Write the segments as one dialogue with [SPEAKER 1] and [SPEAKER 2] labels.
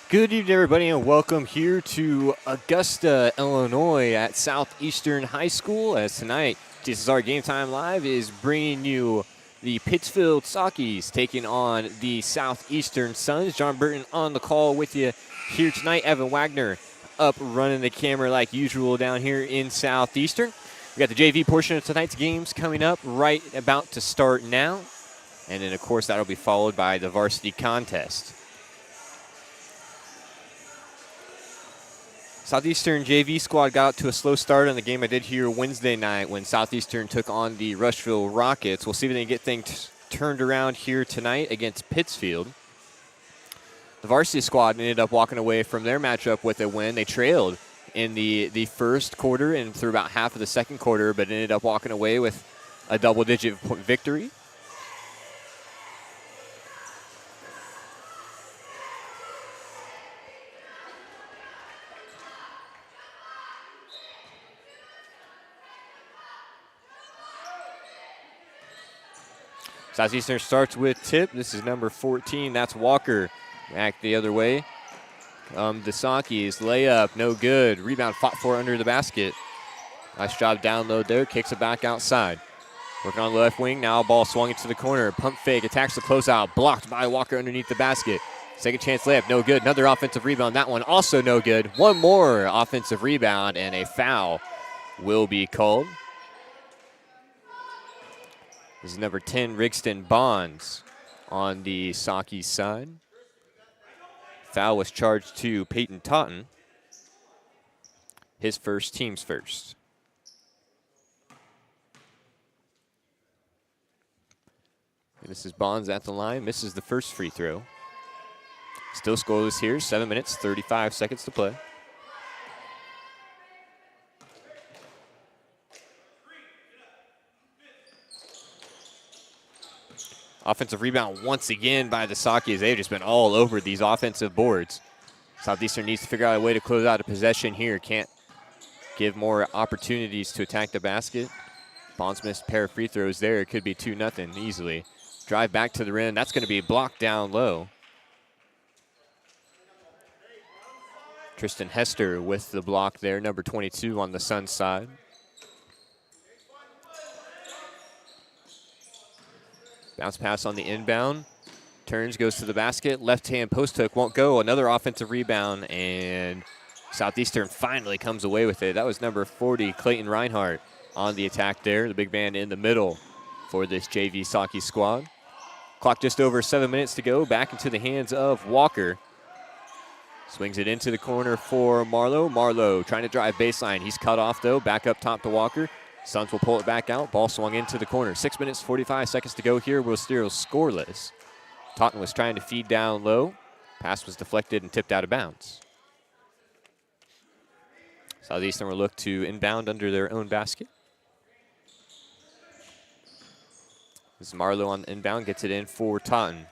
[SPEAKER 1] Good evening, everybody, and welcome here to Augusta, Illinois at Southeastern High School. As tonight, TSSR Game Time Live is bringing you the Pittsfield Sockies taking on the Southeastern Suns. John Burton on the call with you here tonight. Evan Wagner up running the camera like usual down here in Southeastern. We got the JV portion of tonight's games coming up right about to start now. And then, of course, that'll be followed by the varsity contest. Southeastern JV squad got out to a slow start on the game I did here Wednesday night when Southeastern took on the Rushville Rockets. We'll see if they can get things turned around here tonight against Pittsfield. The varsity squad ended up walking away from their matchup with a win. They trailed in the first quarter and through about half of the second quarter, but ended up walking away with a double-digit victory. Southeastern starts with tip. This is number 14. That's Walker. Back the other way. The Sockies layup, no good. Rebound fought for under the basket. Nice job down low there. Kicks it back outside. Working on the left wing. Now ball swung into the corner. Pump fake. Attacks the closeout. Blocked by Walker underneath the basket. Second chance layup. No good. Another offensive rebound. That one also no good. One more offensive rebound and a foul will be called. This is number 10, Rigston Bonds on the Sockies side. Foul was charged to Peyton Totten. His first, team's first. And this is Bonds at the line, misses the first free throw. Still scoreless here, 7 minutes, 35 seconds to play. Offensive rebound once again by the Sockies. They've just been all over these offensive boards. Southeastern needs to figure out a way to close out a possession here. Can't give more opportunities to attack the basket. Bonds missed a pair of free throws there. It could be 2-0 easily. Drive back to the rim. That's going to be blocked down low. Tristan Hester with the block there, number 22 on the Suns side. Bounce pass on the inbound. Turns, goes to the basket. Left-hand post hook won't go. Another offensive rebound, and Southeastern finally comes away with it. That was number 40, Clayton Reinhardt, on the attack there. The big man in the middle for this JV Sockies squad. Clock just over 7 minutes to go. Back into the hands of Walker. Swings it into the corner for Marlowe. Marlowe trying to drive baseline. He's cut off, though. Back up top to Walker. Suns will pull it back out. Ball swung into the corner. 6 minutes, 45 seconds to go here. We're still scoreless. Totten was trying to feed down low. Pass was deflected and tipped out of bounds. Southeastern will look to inbound under their own basket. This is Marlowe on the inbound. Gets it in for Totten.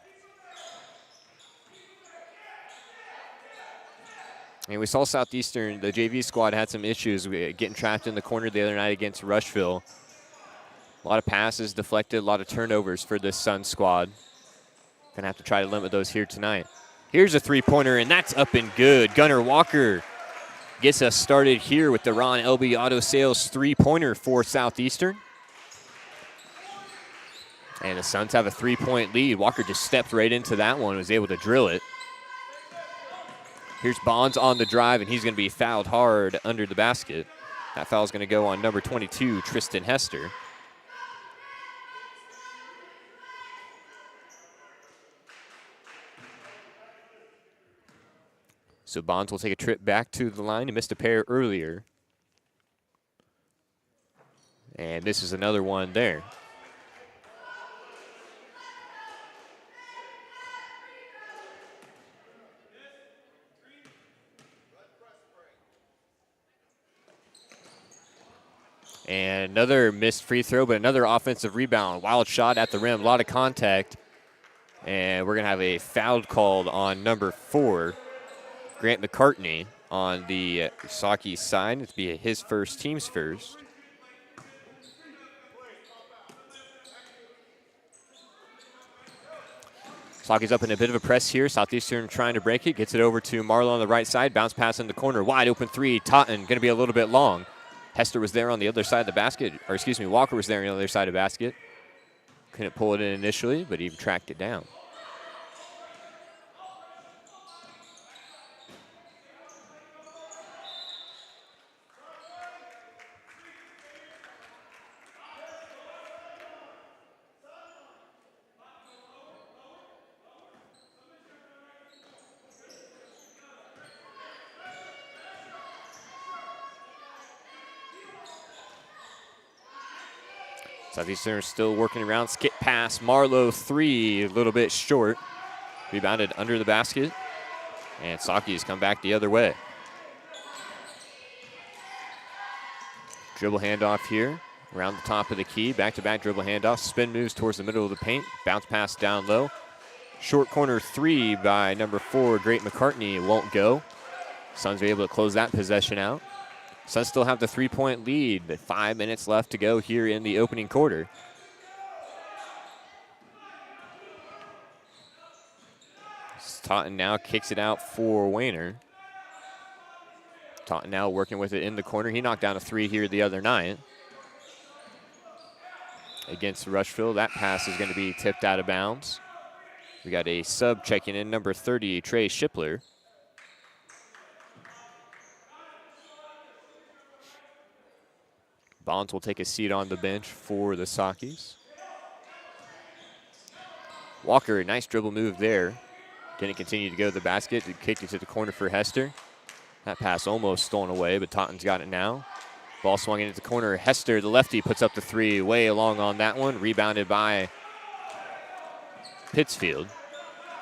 [SPEAKER 1] And we saw Southeastern, the JV squad had some issues getting trapped in the corner the other night against Rushville. A lot of passes deflected, a lot of turnovers for this Suns squad. Gonna have to try to limit those here tonight. Here's a three-pointer, and that's up and good. Gunnar Walker gets us started here with the Ron LB Auto Sales three-pointer for Southeastern. And the Suns have a three-point lead. Walker just stepped right into that one, was able to drill it. Here's Bonds on the drive, and he's going to be fouled hard under the basket. That foul is going to go on number 22, Tristan Hester. So Bonds will take a trip back to the line. He missed a pair earlier. And this is another one there. And another missed free throw, but another offensive rebound. Wild shot at the rim, a lot of contact. And we're going to have a foul called on number 4, Grant McCartney, on the Sockies side. It'll be his first, team's first. Socky's up in a bit of a press here. Southeastern trying to break it. Gets it over to Marlowe on the right side. Bounce pass in the corner. Wide open three. Totten going to be a little bit long. Hester was there on the other side of the basket. Or excuse me, Walker was there on the other side of the basket. Couldn't pull it in initially, but he tracked it down. Southeastern still working around. Skip pass. Marlowe three, a little bit short. Rebounded under the basket. And Socky's come back the other way. Dribble handoff here. Around the top of the key. Back-to-back dribble handoff. Spin moves towards the middle of the paint. Bounce pass down low. Short corner three by number 4, Great McCartney, won't go. Suns are able to close that possession out. Suns still have the 3-point lead. 5 minutes left to go here in the opening quarter. Totten now kicks it out for Wayner. Totten now working with it in the corner. He knocked down a three here the other night against Rushville. That pass is going to be tipped out of bounds. We got a sub checking in, number 30, Trey Shipler. Bonds will take a seat on the bench for the Sockies. Walker, nice dribble move there. Didn't continue to go to the basket. Kicked it to the corner for Hester. That pass almost stolen away, but Totten's got it now. Ball swung into the corner. Hester, the lefty, puts up the three. Way along on that one. Rebounded by Pittsfield.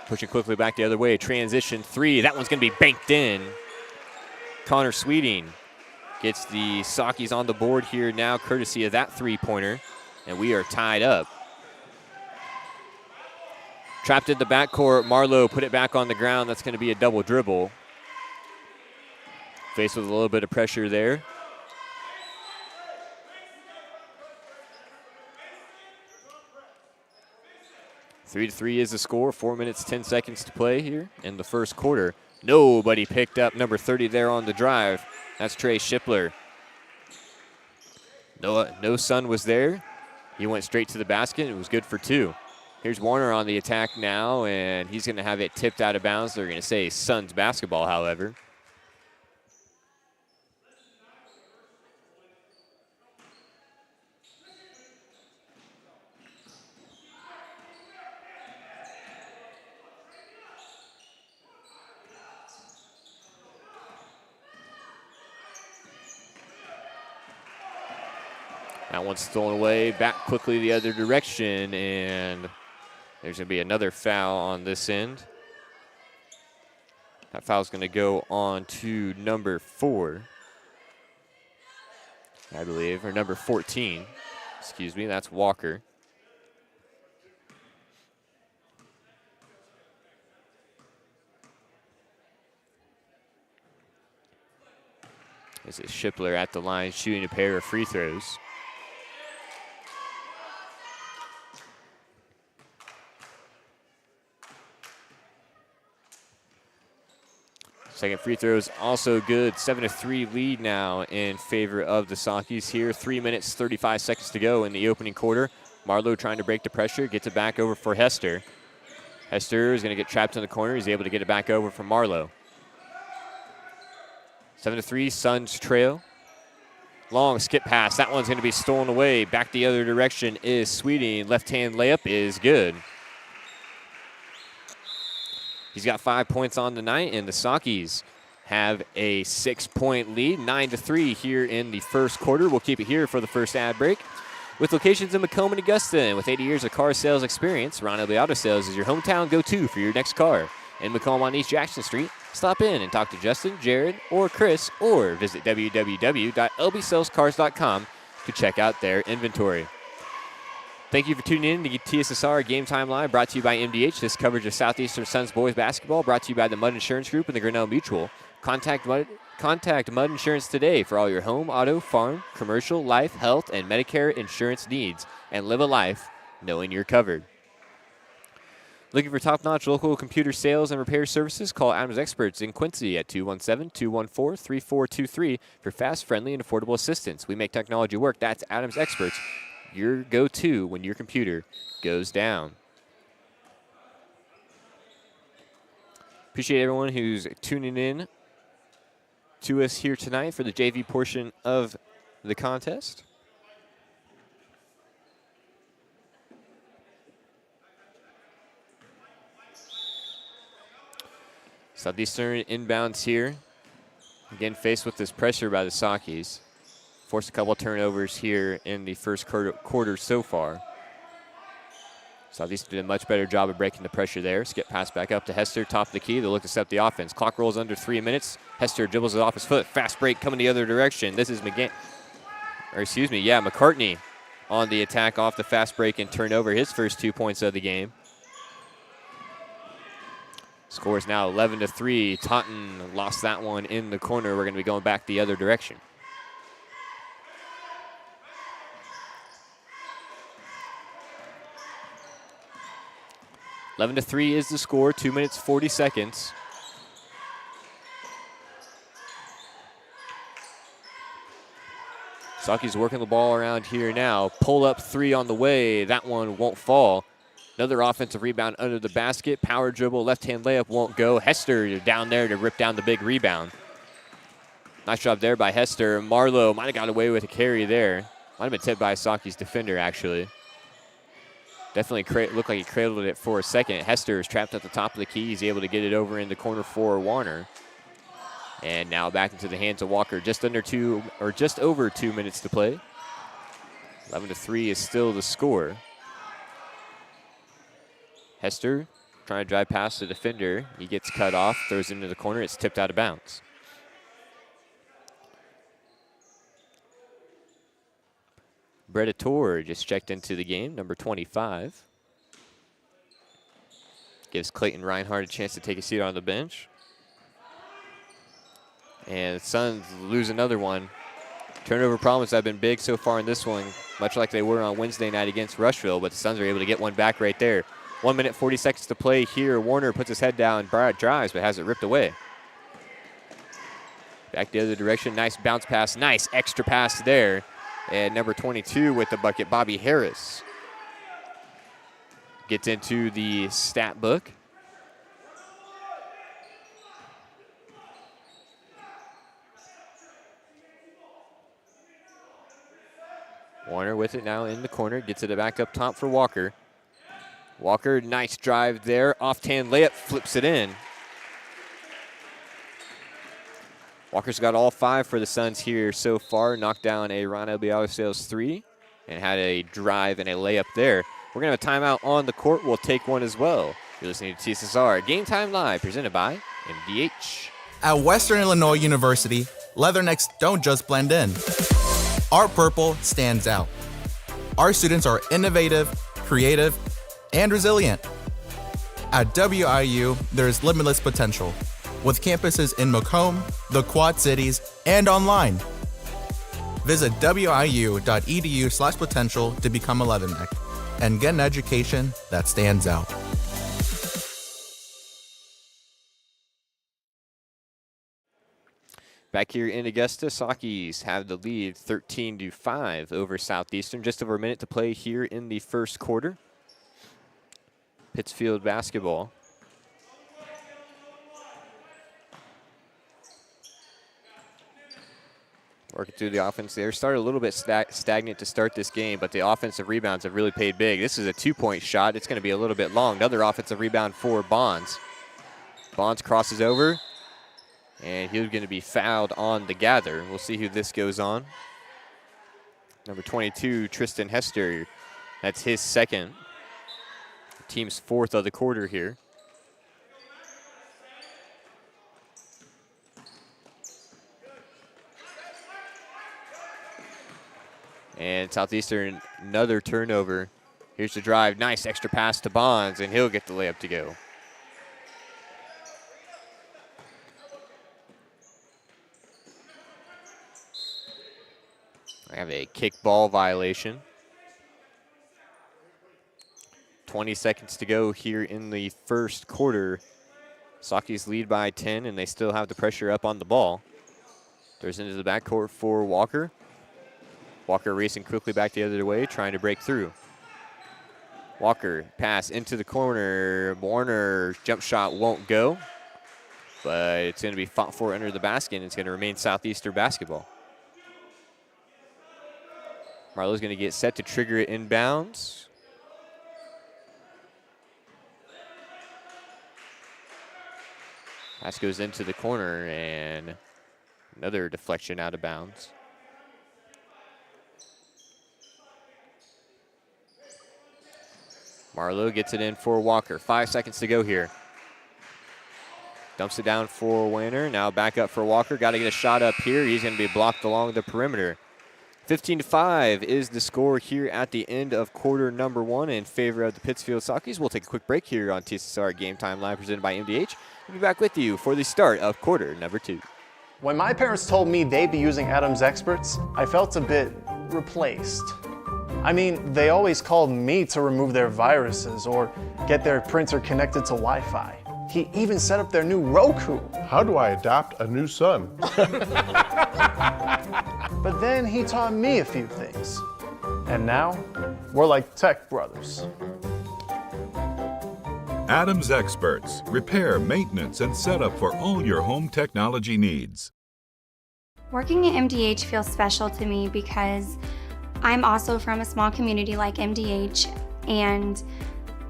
[SPEAKER 1] Pushing quickly back the other way. Transition three. That one's going to be banked in. Connor Sweeting gets the Sockies on the board here now, courtesy of that three-pointer. And we are tied up. Trapped in the backcourt. Marlowe put it back on the ground. That's going to be a double dribble. Faced with a little bit of pressure there. Three to three is the score. 4 minutes, 10 seconds to play here in the first quarter. Nobody picked up number 30 there on the drive. That's Trey Shipler. No Sun was there. He went straight to the basket. It was good for two. Here's Warner on the attack now, and he's going to have it tipped out of bounds. They're going to say Suns basketball, however. That one's stolen away, back quickly the other direction, and there's going to be another foul on this end. That foul's going to go on to number 4, I believe, or number 14. Excuse me, that's Walker. This is Shipler at the line shooting a pair of free throws. Second free throw is also good. 7-3 lead now in favor of the Sockies here. 3 minutes, 35 seconds to go in the opening quarter. Marlowe trying to break the pressure, gets it back over for Hester. Hester is going to get trapped in the corner. He's able to get it back over for Marlowe. 7-3, Suns trail. Long skip pass. That one's going to be stolen away. Back the other direction is Sweeting. Left-hand layup is good. He's got 5 points on the night, and the Sockies have a 6-point lead, 9-3 here in the first quarter. We'll keep it here for the first ad break. With locations in Macomb and Augusta, and with 80 years of car sales experience, Ron Elby Auto Sales is your hometown go-to for your next car. In Macomb on East Jackson Street, stop in and talk to Justin, Jared, or Chris, or visit www.lbsalescars.com to check out their inventory. Thank you for tuning in to TSSR Game Time Live, brought to you by MDH. This coverage of Southeastern Suns boys basketball, brought to you by the Mudd Insurance Group and the Grinnell Mutual. Contact Mudd Insurance today for all your home, auto, farm, commercial, life, health, and Medicare insurance needs, and live a life knowing you're covered. Looking for top-notch local computer sales and repair services? Call Adams Experts in Quincy at 217-214-3423 for fast, friendly, and affordable assistance. We make technology work. That's Adams Experts, your go-to when your computer goes down. Appreciate everyone who's tuning in to us here tonight for the JV portion of the contest. Southeastern inbounds here. Again, faced with this pressure by the Sockies. Forced a couple turnovers here in the first quarter so far. Southeastern did a much better job of breaking the pressure there. Skip pass back up to Hester, top of the key. They'll look to set the offense. Clock rolls under 3 minutes. Hester dribbles it off his foot. Fast break coming the other direction. This is McCartney on the attack off the fast break and turnover. His first 2 points of the game. Score is now 11-3. Taunton lost that one in the corner. We're going to be going back the other direction. (11-3) is the score. 2 minutes, 40 seconds. Sockies working the ball around here now. Pull up three on the way. That one won't fall. Another offensive rebound under the basket. Power dribble, left-hand layup won't go. Hester down there to rip down the big rebound. Nice job there by Hester. Marlowe might have got away with a carry there. Might have been tipped by a Sockies defender, actually. Definitely looked like he cradled it for a second. Hester is trapped at the top of the key. He's able to get it over in the corner for Warner. And now back into the hands of Walker. Just over 2 minutes to play. 11-3 is still the score. Hester trying to drive past the defender. He gets cut off, throws it into the corner. It's tipped out of bounds. Bredator just checked into the game, number 25. Gives Clayton Reinhardt a chance to take a seat on the bench. And the Suns lose another one. Turnover problems have been big so far in this one, much like they were on Wednesday night against Rushville, but the Suns are able to get one back right there. 1 minute, 40 seconds to play here. Warner puts his head down, drives, but has it ripped away. Back the other direction, nice bounce pass, nice extra pass there. And number 22 with the bucket, Bobby Harris. Gets into the stat book. Warner with it now in the corner, gets it back up top for Walker. Walker, nice drive there. Off-hand layup, flips it in. Walker's got all 5 for the Suns here so far. Knocked down a Ronald Bialosales 3 and had a drive and a layup there. We're going to have a timeout on the court. We'll take one as well. You're listening to TSSR Game Time Live, presented by MDH.
[SPEAKER 2] At Western Illinois University, Leathernecks don't just blend in. Our purple stands out. Our students are innovative, creative, and resilient. At WIU, there's limitless potential, with campuses in Macomb, the Quad Cities, and online. Visit wiu.edu/potential to become a Leatherneck and get an education that stands out.
[SPEAKER 1] Back here in Augusta, Sockies have the lead 13-5 over Southeastern. Just over a minute to play here in the first quarter. Pittsfield basketball. Working through the offense there. Started a little bit stagnant to start this game, but the offensive rebounds have really paid big. This is a 2-point shot. It's going to be a little bit long. Another offensive rebound for Bonds. Bonds crosses over, and he's going to be fouled on the gather. We'll see who this goes on. Number 22, Tristan Hester. That's his second. Team's 4th of the quarter here. And Southeastern, another turnover. Here's the drive. Nice extra pass to Bonds, and he'll get the layup to go. I have a kick ball violation. 20 seconds to go here in the first quarter. Sauke's lead by 10, and they still have the pressure up on the ball. There's into the backcourt for Walker. Walker racing quickly back the other way, trying to break through. Walker pass into the corner. Warner's jump shot won't go, but it's going to be fought for under the basket, and it's going to remain Southeastern basketball. Marlowe's going to get set to trigger it inbounds. Pass goes into the corner, and another deflection out of bounds. Marlowe gets it in for Walker. 5 seconds to go here. Dumps it down for Weiner. Now back up for Walker. Got to get a shot up here. He's going to be blocked along the perimeter. 15-5 is the score here at the end of quarter number 1 in favor of the Pittsfield Sauke's. We'll take a quick break here on TSSR Game Time Live presented by MDH. We'll be back with you for the start of quarter number 2.
[SPEAKER 3] When my parents told me they'd be using Adams Experts, I felt a bit replaced. I mean, they always called me to remove their viruses or get their printer connected to Wi-Fi. He even set up their new Roku.
[SPEAKER 4] How do I adopt a new son?
[SPEAKER 3] But then he taught me a few things. And now, we're like tech brothers.
[SPEAKER 5] Adams Experts. Repair, maintenance, and setup for all your home technology needs.
[SPEAKER 6] Working at MDH feels special to me because I'm also from a small community like MDH, and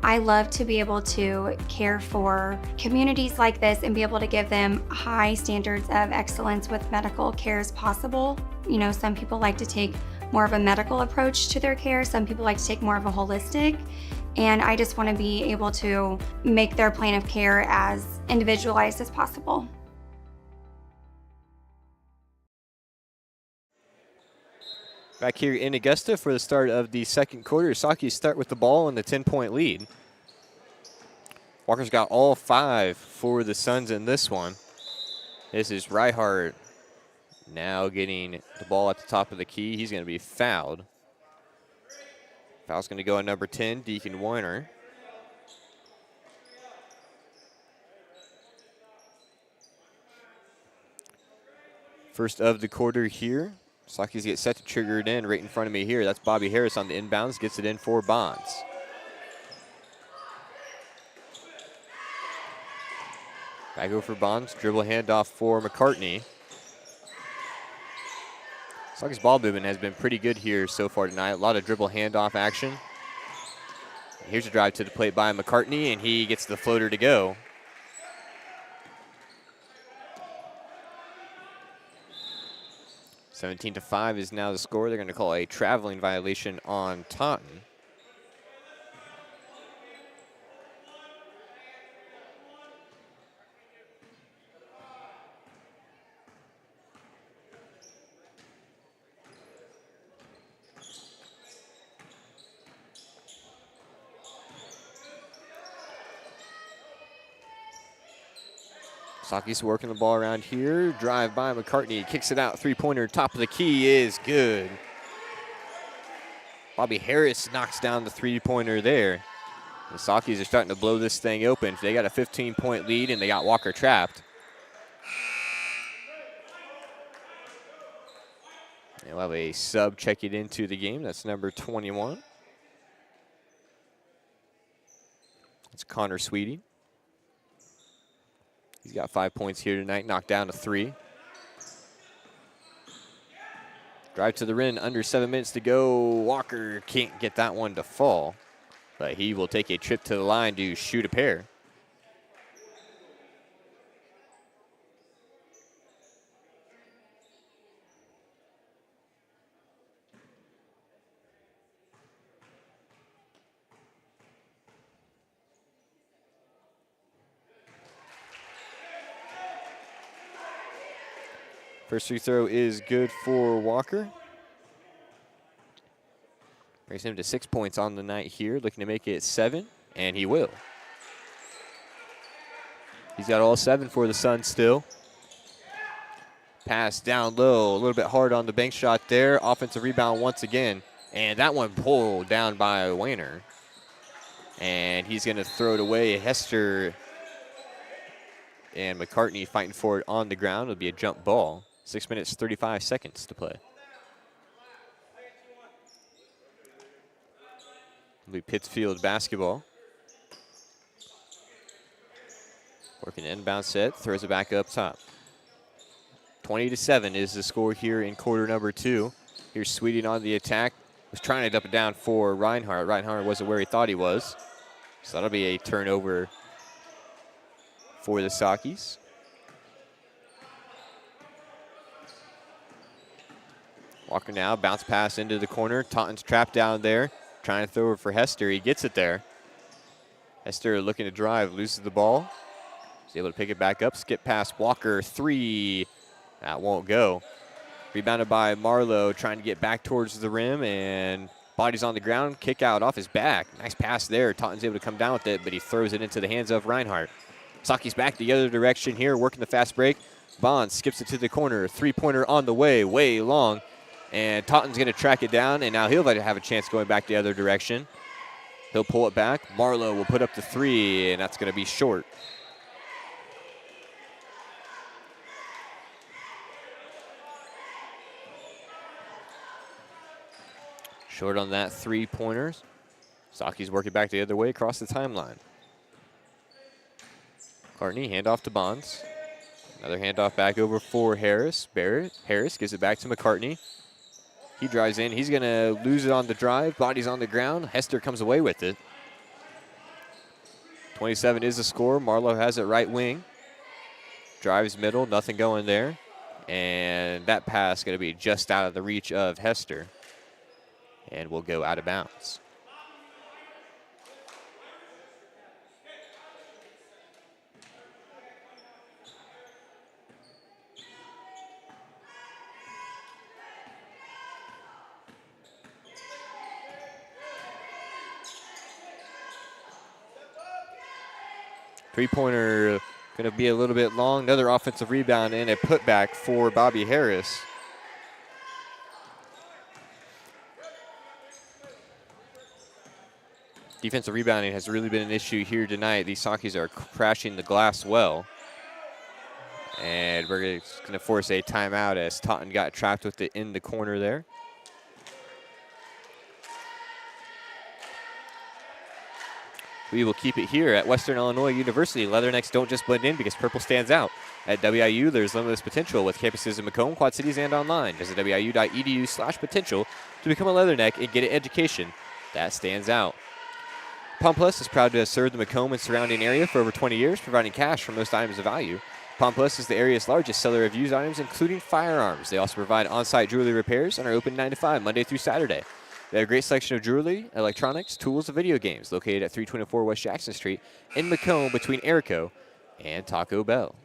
[SPEAKER 6] I love to be able to care for communities like this and be able to give them high standards of excellence with medical care as possible. You know, some people like to take more of a medical approach to their care. Some people like to take more of a holistic. And I just want to be able to make their plan of care as individualized as possible.
[SPEAKER 1] Back here in Augusta for the start of the second quarter. Sauke's start with the ball and the 10-point lead. Walker's got all 5 for the Suns in this one. This is Reihart now getting the ball at the top of the key. He's going to be fouled. Foul's going to go on number 10, Deacon Weiner. First of the quarter here. Sauke's get set to trigger it in right in front of me here. That's Bobby Harris on the inbounds. Gets it in for Bonds. Back over for Bonds. Dribble handoff for McCartney. Sauke's ball movement has been pretty good here so far tonight. A lot of dribble handoff action. Here's a drive to the plate by McCartney, and he gets the floater to go. (17-5) is now the score. They're going to call a traveling violation on Taunton. Sauke's working the ball around here. Drive by McCartney. Kicks it out. Three-pointer. Top of the key is good. Bobby Harris knocks down the three-pointer there. The Sauke's are starting to blow this thing open. They got a 15-point lead, and they got Walker trapped. They'll have a sub check it into the game. That's number 21. It's Connor Sweetie. He's got 5 points here tonight, knocked down to 3. Drive to the rim, under 7 minutes to go. Walker can't get that one to fall, but he will take a trip to the line to shoot a pair. First free throw is good for Walker. Brings him to 6 points on the night here, looking to make it 7, and he will. He's got all 7 for the Suns still. Pass down low, a little bit hard on the bank shot there. Offensive rebound once again, and that one pulled down by Weiner. And he's going to throw it away. Hester and McCartney fighting for it on the ground. It'll be a jump ball. 6 minutes, 35 seconds to play. It'll be Pittsfield basketball. Working an inbound set, throws it back up top. 20-7 is the score here in quarter number 2. Here's Sweeting on the attack. Was trying to dump it down for Reinhardt. Reinhardt wasn't where he thought he was. So that'll be a turnover for the Sockies. Walker now, bounce pass into the corner. Taunton's trapped down there, trying to throw it for Hester. He gets it there. Hester looking to drive, loses the ball. He's able to pick it back up, skip past Walker, 3. That won't go. Rebounded by Marlowe, trying to get back towards the rim, and body's on the ground, kick out off his back. Nice pass there. Taunton's able to come down with it, but he throws it into the hands of Reinhardt. Sockies back the other direction here, working the fast break. Bond skips it to the corner. 3-pointer on the way long. And Taunton's going to track it down, and now he'll have a chance going back the other direction. He'll pull it back. Marlowe will put up the 3, and that's going to be short. Short on that 3-pointer. Sockies working back the other way across the timeline. Cartney, handoff to Bonds. Another handoff back over for Harris. Harris gives it back to McCartney. He drives in. He's going to lose it on the drive. Body's on the ground. Hester comes away with it. 27 is the score. Marlowe has it right wing. Drives middle. Nothing going there. And that pass going to be just out of the reach of Hester. And will go out of bounds. Three-pointer going to be a little bit long. Another offensive rebound and a putback for Bobby Harris. Defensive rebounding has really been an issue here tonight. These Sockies are crashing the glass well. And we're going to force a timeout as Taunton got trapped with it in the corner there. We will keep it here at Western Illinois University. Leathernecks don't just blend in because purple stands out. At WIU, there's limitless potential with campuses in Macomb, Quad Cities, and online. Visit wiu.edu/potential to become a Leatherneck and get an education that stands out. Pomplus is proud to have served the Macomb and surrounding area for over 20 years, providing cash for most items of value. Pomplus is the area's largest seller of used items, including firearms. They also provide on-site jewelry repairs and are open 9 to 5, Monday through Saturday. They have a great selection of jewelry, electronics, tools, and video games located at 324 West Jackson Street in Macomb between Erico and Taco Bell.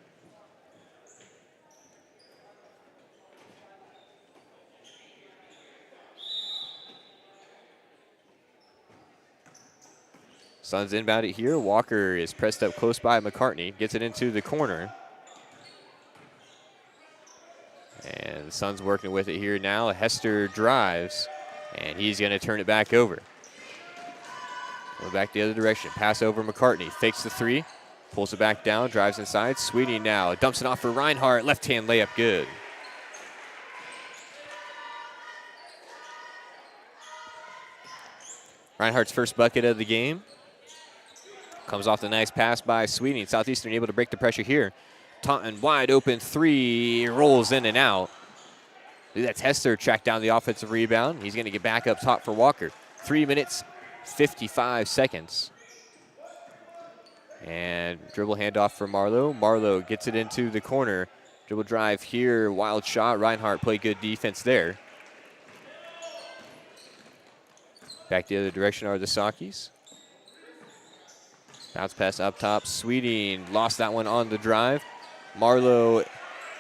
[SPEAKER 1] Suns inbound it here. Walker is pressed up close by McCartney, gets it into the corner. And the Suns working with it here now. Hester drives. And he's going to turn it back over. Going back the other direction. Pass over McCartney. Fakes the 3. Pulls it back down. Drives inside. Sweeney now. Dumps it off for Reinhardt. Left-hand layup good. Reinhardt's first bucket of the game. Comes off the nice pass by Sweeney. Southeastern able to break the pressure here. Taunton wide open 3. Rolls in and out. That's Hester tracked down the offensive rebound. He's going to get back up top for Walker. 3 minutes, 55 seconds. And dribble handoff for Marlowe. Marlowe gets it into the corner. Dribble drive here, wild shot. Reinhardt played good defense there. Back the other direction are the Sockies. Bounce pass up top. Sweeting lost that one on the drive. Marlowe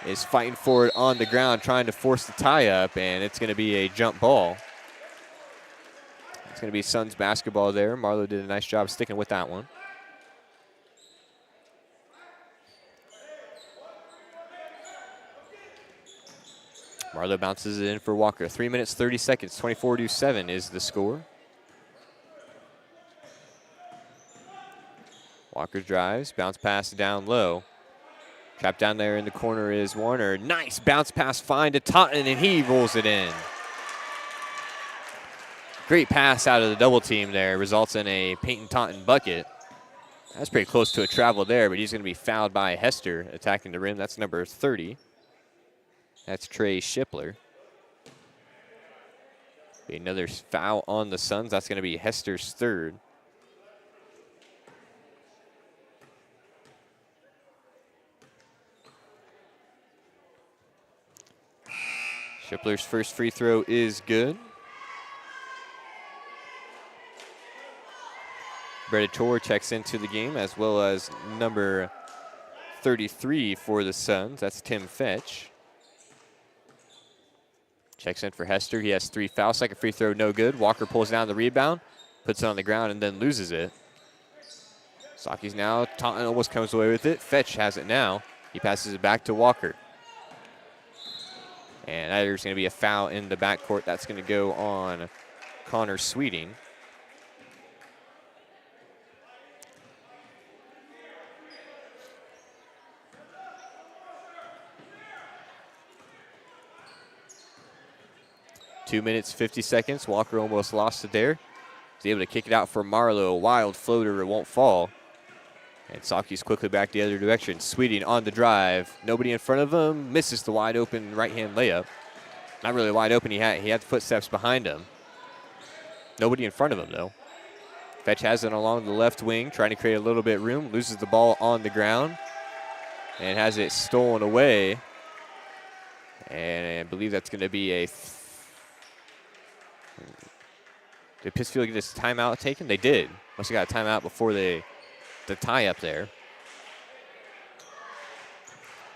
[SPEAKER 1] is fighting for it on the ground, trying to force the tie-up, and it's going to be a jump ball. It's going to be Suns basketball there. Marlowe did a nice job sticking with that one. Marlowe bounces it in for Walker. 3 minutes, 30 seconds, 24-7 is the score. Walker drives, bounce pass down low. Trapped down there in the corner is Warner. Nice bounce pass find to Totten, and he rolls it in. Great pass out of the double team there. Results in a Peyton Totten bucket. That's pretty close to a travel there, but he's going to be fouled by Hester attacking the rim. That's number 30. That's Trey Shipler. Be another foul on the Suns. That's going to be Hester's third. Shipler's first free throw is good. Breditor checks into the game, as well as number 33 for the Suns. That's Tim Fetch. Checks in for Hester. He has 3 fouls. Second free throw, no good. Walker pulls down the rebound, puts it on the ground, and then loses it. Saki's now. Taunton almost comes away with it. Fetch has it now. He passes it back to Walker. And there's going to be a foul in the backcourt. That's going to go on Connor Sweeting. Two minutes, 50 seconds. Walker almost lost it there. He's able to kick it out for Marlowe. A wild floater, it won't fall. And Saki's quickly back the other direction. Sweeting on the drive. Nobody in front of him. Misses the wide open right-hand layup. Not really wide open. He had footsteps behind him. Nobody in front of him, though. Fetch has it along the left wing, trying to create a little bit of room. Loses the ball on the ground. And has it stolen away. And I believe that's going to be a... Did Pittsfield get his timeout taken? They did. Must have got a timeout before the tie-up there.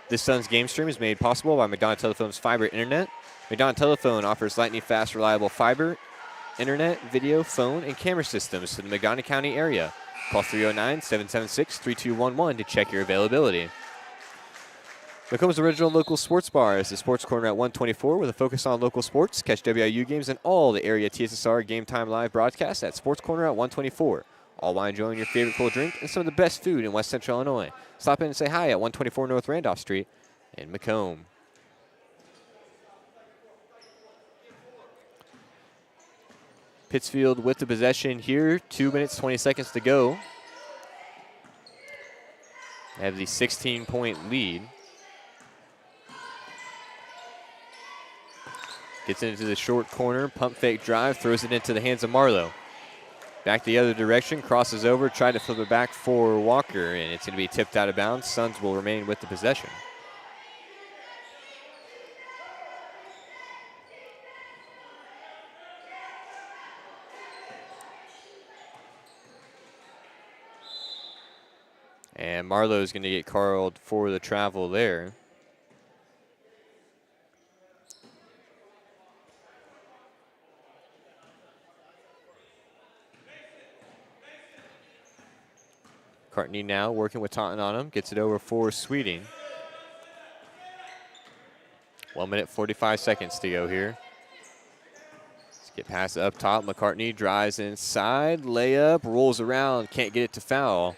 [SPEAKER 1] This Suns game stream is made possible by McDonough Telephone's fiber internet. McDonough Telephone offers lightning-fast, reliable fiber, internet, video, phone, and camera systems to the McDonough County area. Call 309-776-3211 to check your availability. Macomb's original local sports bar is the Sports Corner at 124 with a focus on local sports. Catch WIU games and all the area TSSR Game Time live broadcasts at Sports Corner at 124. All while enjoying your favorite cold drink and some of the best food in West Central Illinois. Stop in and say hi at 124 North Randolph Street in Macomb. Pittsfield with the possession here. 2 minutes, 20 seconds to go. They have the 16-point lead. Gets into the short corner, pump fake drive, throws it into the hands of Marlowe. Back the other direction, crosses over, tried to flip it back for Walker, and it's going to be tipped out of bounds. Suns will remain with the possession. And Marlowe's going to get called for the travel there. Cartney now working with Taunton on him. Gets it over for Sweeting. 1 minute, 45 seconds to go here. Let's get past up top. McCartney drives inside. Layup. Rolls around. Can't get it to foul.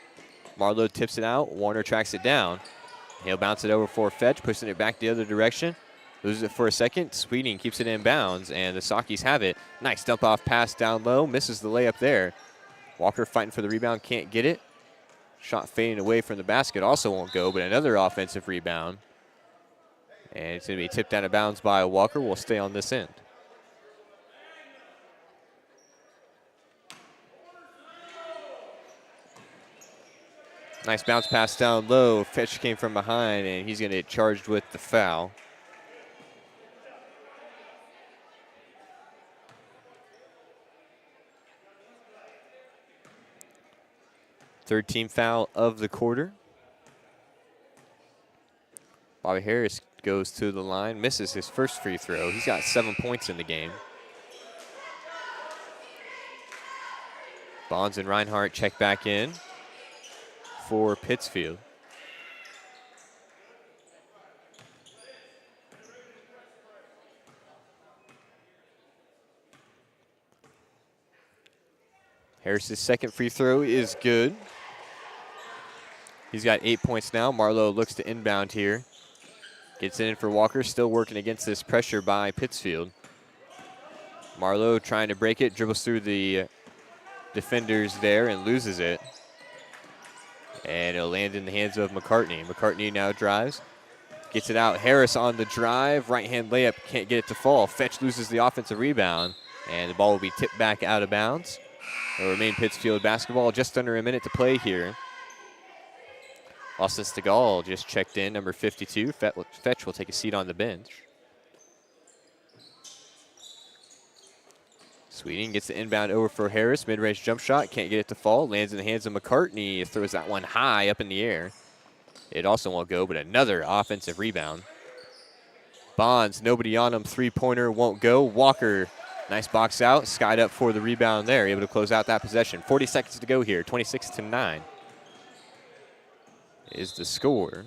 [SPEAKER 1] Marlowe tips it out. Warner tracks it down. He'll bounce it over for Fetch. Pushing it back the other direction. Loses it for a second. Sweeting keeps it in bounds. And the Sakis have it. Nice dump off pass down low. Misses the layup there. Walker fighting for the rebound. Can't get it. Shot fading away from the basket also won't go, but another offensive rebound. And it's going to be tipped out of bounds by Walker. Will stay on this end. Nice bounce pass down low. Fetch came from behind, and he's going to get charged with the foul. Third team foul of the quarter. Bobby Harris goes to the line, misses his first free throw. He's got 7 points in the game. Bonds and Reinhardt check back in for Pittsfield. Harris's second free throw is good. He's got 8 points now. Marlowe looks to inbound here. Gets it in for Walker, still working against this pressure by Pittsfield. Marlowe trying to break it, dribbles through the defenders there and loses it. And it'll land in the hands of McCartney. McCartney now drives, gets it out. Harris on the drive, right-hand layup, can't get it to fall. Fetch loses the offensive rebound, and the ball will be tipped back out of bounds. It'll remain Pittsfield basketball, just under a minute to play here. Austin Stegall just checked in, number 52. Fetch will take a seat on the bench. Sweeting gets the inbound over for Harris. Mid-range jump shot, can't get it to fall. Lands in the hands of McCartney. Throws that one high up in the air. It also won't go, but another offensive rebound. Bonds, nobody on him. Three-pointer won't go. Walker, nice box out. Skied up for the rebound there. Able to close out that possession. 40 seconds to go here. 26-9 is the score.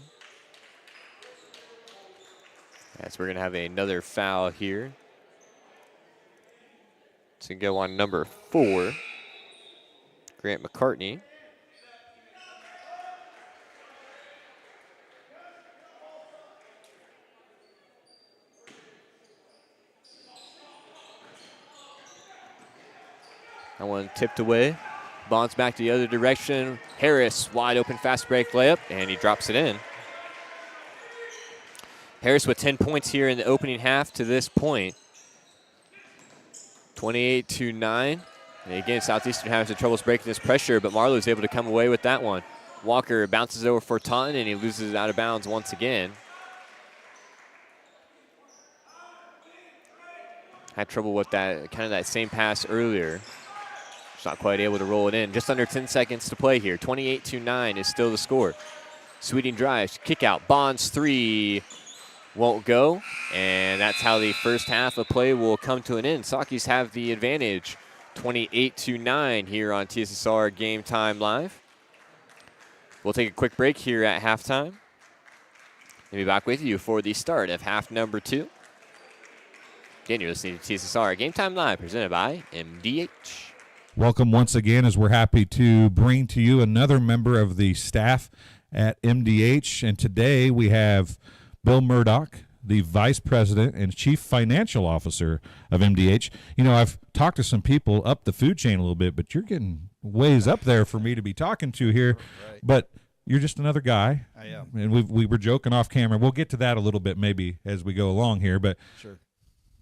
[SPEAKER 1] As we're going to have another foul here. To go on number 4, Grant McCartney. That one tipped away. Bonds back to the other direction. Harris, wide open fast break layup, and he drops it in. Harris with 10 points here in the opening half to this point. 28-9. And again, Southeastern having some troubles breaking this pressure, but Marlowe's able to come away with that one. Walker bounces over for Taunton, and he loses it out of bounds once again. Had trouble with that, kind of that same pass earlier. Just not quite able to roll it in. Just under 10 seconds to play here. 28-9 is still the score. Sweeting drives, kick out. Bonds 3 won't go, and that's how the first half of play will come to an end. Saukeys have the advantage, 28-9 here on TSSR Game Time Live. We'll take a quick break here at halftime. We'll be back with you for the start of half number 2. Again, you're listening to TSSR Game Time Live, presented by MDH.
[SPEAKER 7] Welcome once again, as we're happy to bring to you another member of the staff at MDH, and today we have Bill Murdoch, the Vice President and Chief Financial Officer of MDH. You know, I've talked to some people up the food chain a little bit, but you're getting ways up there for me to be talking to here. Right. But you're just another guy. I am. And we were joking off camera. We'll get to that a little bit maybe as we go along here. But
[SPEAKER 8] sure.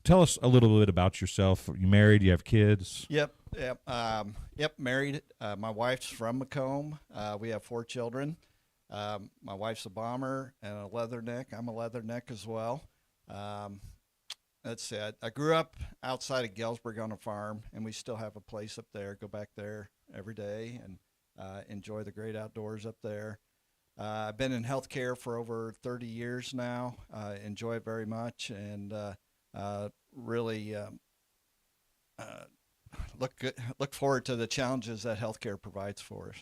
[SPEAKER 7] Tell us a little bit about yourself. Are you married? You have kids?
[SPEAKER 8] Yep, married. My wife's from Macomb. We have 4 children. My wife's a bomber and a leatherneck. I'm a leatherneck as well. That's it. I grew up outside of Galesburg on a farm, and we still have a place up there. Go back there every day and enjoy the great outdoors up there. I've been in healthcare for over 30 years now. Enjoy it very much, and really look forward to the challenges that healthcare provides for us.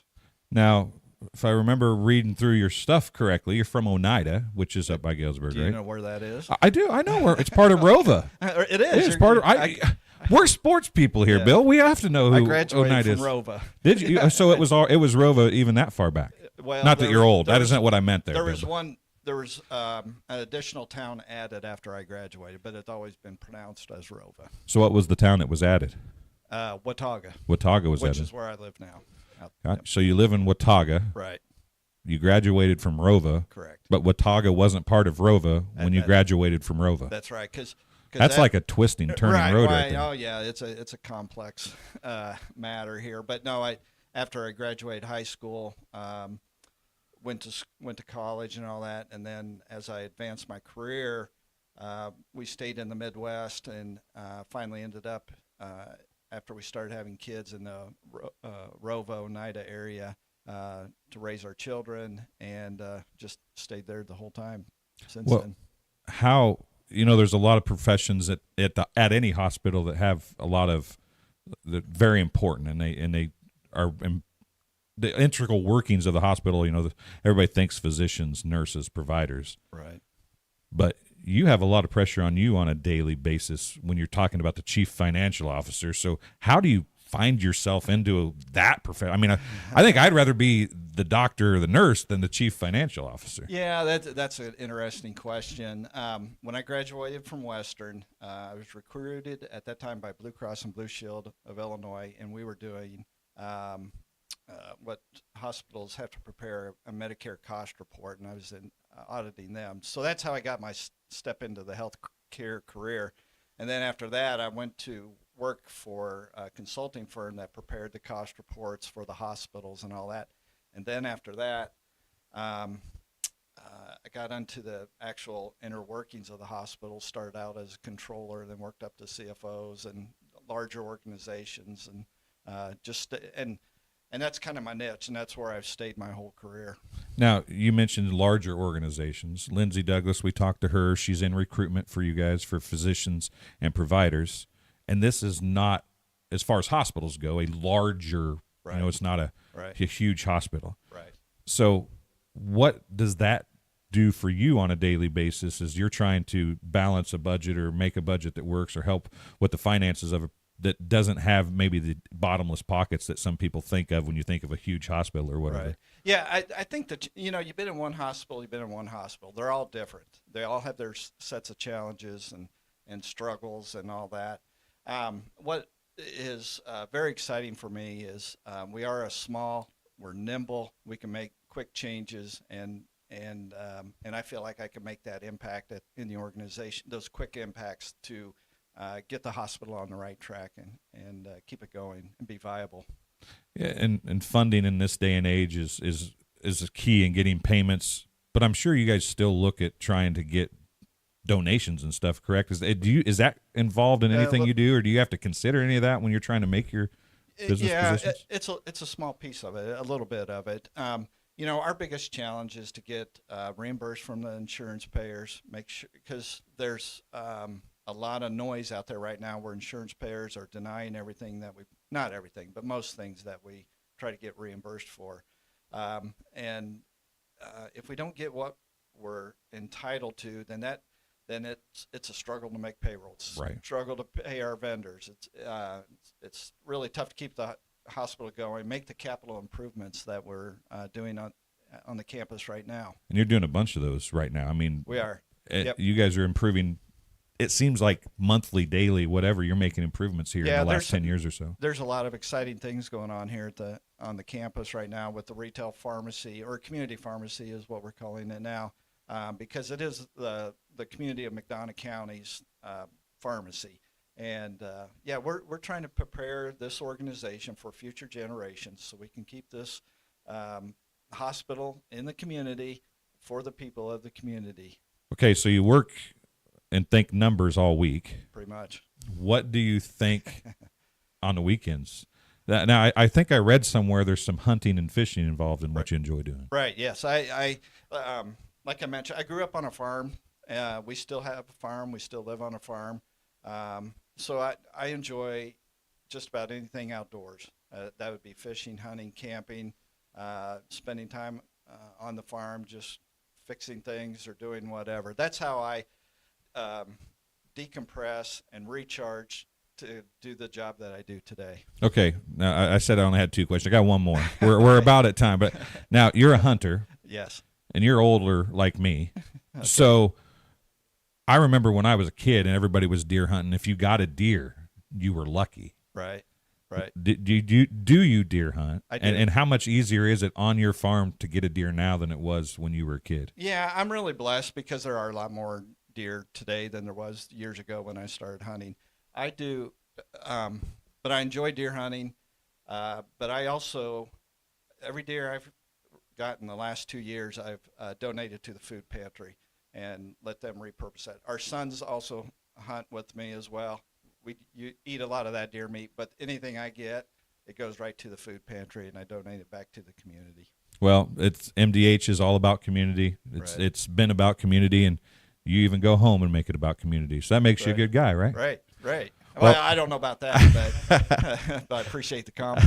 [SPEAKER 7] Now, if I remember reading through your stuff correctly, you're from Oneida, which is up by Galesburg,
[SPEAKER 8] right? Do you know where that is?
[SPEAKER 7] I do. I know where. It's part of Rova.
[SPEAKER 8] It is.
[SPEAKER 7] It's part of. We're sports people here, yeah. Bill. We have to know who Oneida is.
[SPEAKER 8] I graduated from Rova.
[SPEAKER 7] Did you? So it was Rova even that far back.
[SPEAKER 8] Well,
[SPEAKER 7] not that you're old. That isn't what I meant there.
[SPEAKER 8] There was an additional town added after I graduated, but it's always been pronounced as Rova.
[SPEAKER 7] So what was the town that was added?
[SPEAKER 8] Watauga.
[SPEAKER 7] Watauga was
[SPEAKER 8] added.
[SPEAKER 7] Which
[SPEAKER 8] is where I live now.
[SPEAKER 7] So you live in Watauga.
[SPEAKER 8] Right.
[SPEAKER 7] You graduated from Rova.
[SPEAKER 8] Correct.
[SPEAKER 7] But Watauga wasn't part of Rova when you graduated from Rova.
[SPEAKER 8] That's right. Cause
[SPEAKER 7] that's like a twisting, turning road right there.
[SPEAKER 8] Oh, yeah. It's a complex matter here. But no, after I graduated high school, went to college and all that, and then as I advanced my career, we stayed in the Midwest and finally ended up after we started having kids in the Rova, Oneida area to raise our children, and just stayed there the whole time since then.
[SPEAKER 7] How, there's a lot of professions at any hospital that have a lot of very important, and they are the integral workings of the hospital. Everybody thinks physicians, nurses, providers.
[SPEAKER 8] Right.
[SPEAKER 7] But you have a lot of pressure on you on a daily basis when you're talking about the chief financial officer. So how do you find yourself into that profession? I mean, I think I'd rather be the doctor or the nurse than the chief financial officer.
[SPEAKER 8] Yeah, that's an interesting question. When I graduated from Western, I was recruited at that time by Blue Cross and Blue Shield of Illinois, and we were doing what hospitals have to prepare a Medicare cost report, and I was auditing them. So that's how I got my step into the healthcare career. And then after that, I went to work for a consulting firm that prepared the cost reports for the hospitals and all that. And then after that, I got into the actual inner workings of the hospital, started out as a controller, then worked up to CFOs and larger organizations, and and that's kind of my niche, and that's where I've stayed my whole career.
[SPEAKER 7] Now, you mentioned larger organizations. Lindsay Douglas, we talked to her. She's in recruitment for you guys for physicians and providers. And this is not, as far as hospitals go, a larger,
[SPEAKER 8] right.
[SPEAKER 7] It's not a huge hospital.
[SPEAKER 8] Right.
[SPEAKER 7] So what does that do for you on a daily basis as you're trying to balance a budget or make a budget that works or help with the finances of that doesn't have maybe the bottomless pockets that some people think of when you think of a huge hospital or whatever?
[SPEAKER 8] Right. Yeah, I think that, you've been in one hospital, They're all different. They all have their sets of challenges and struggles and all that. What is very exciting for me is we are we're nimble, we can make quick changes, and I feel like I can make that impact in the organization, those quick impacts to get the hospital on the right track and keep it going and be viable.
[SPEAKER 7] Yeah, and funding in this day and age is a key in getting payments. But I'm sure you guys still look at trying to get donations and stuff, correct? Is that involved in anything you do, or do you have to consider any of that when you're trying to make your business positions?
[SPEAKER 8] It's a small piece of it, a little bit of it. Our biggest challenge is to get reimbursed from the insurance payers. Make sure, because there's a lot of noise out there right now where insurance payers are denying everything not everything, but most things that we try to get reimbursed for. And if we don't get what we're entitled to, then it's a struggle to make payrolls.
[SPEAKER 7] Right.
[SPEAKER 8] Struggle to pay our vendors. It's really tough to keep the hospital going, make the capital improvements that we're doing on the campus right now.
[SPEAKER 7] And you're doing a bunch of those right now. I mean,
[SPEAKER 8] we are.
[SPEAKER 7] Yep. You guys are improving. It seems like monthly, daily, whatever, you're making improvements here in the last 10 years or so.
[SPEAKER 8] There's a lot of exciting things going on here on the campus right now with the retail pharmacy, or community pharmacy is what we're calling it now, because it is the community of McDonough County's pharmacy. And we're trying to prepare this organization for future generations so we can keep this hospital in the community for the people of the community.
[SPEAKER 7] Okay, so you work and think numbers all week.
[SPEAKER 8] Pretty much.
[SPEAKER 7] What do you think on the weekends? Now, I think I read somewhere there's some hunting and fishing involved in what you enjoy doing.
[SPEAKER 8] Right, yes. I like I mentioned, I grew up on a farm. We still have a farm. We still live on a farm. So I enjoy just about anything outdoors. That would be fishing, hunting, camping, spending time on the farm, just fixing things or doing whatever. That's how I decompress and recharge to do the job that I do today.
[SPEAKER 7] Okay. Now, I said I only had two questions. I got one more. We're about at time. But now, you're a hunter.
[SPEAKER 8] Yes.
[SPEAKER 7] And you're older like me. Okay. So I remember when I was a kid and everybody was deer hunting, if you got a deer, you were lucky.
[SPEAKER 8] Right. Right.
[SPEAKER 7] Do you deer hunt?
[SPEAKER 8] I do.
[SPEAKER 7] And how much easier is it on your farm to get a deer now than it was when you were a kid?
[SPEAKER 8] Yeah, I'm really blessed because there are a lot more deer today than there was years ago when I started hunting. I do, but I enjoy deer hunting. But I also, every deer I've gotten the last 2 years, I've donated to the food pantry and let them repurpose that. Our sons also hunt with me as well. You eat a lot of that deer meat, but anything I get, it goes right to the food pantry, and I donate it back to the community.
[SPEAKER 7] Well, MDH is all about community. It's been about community, and you even go home and make it about community. So that makes you a good guy, right?
[SPEAKER 8] Right. Well, I don't know about that, but I appreciate the comment.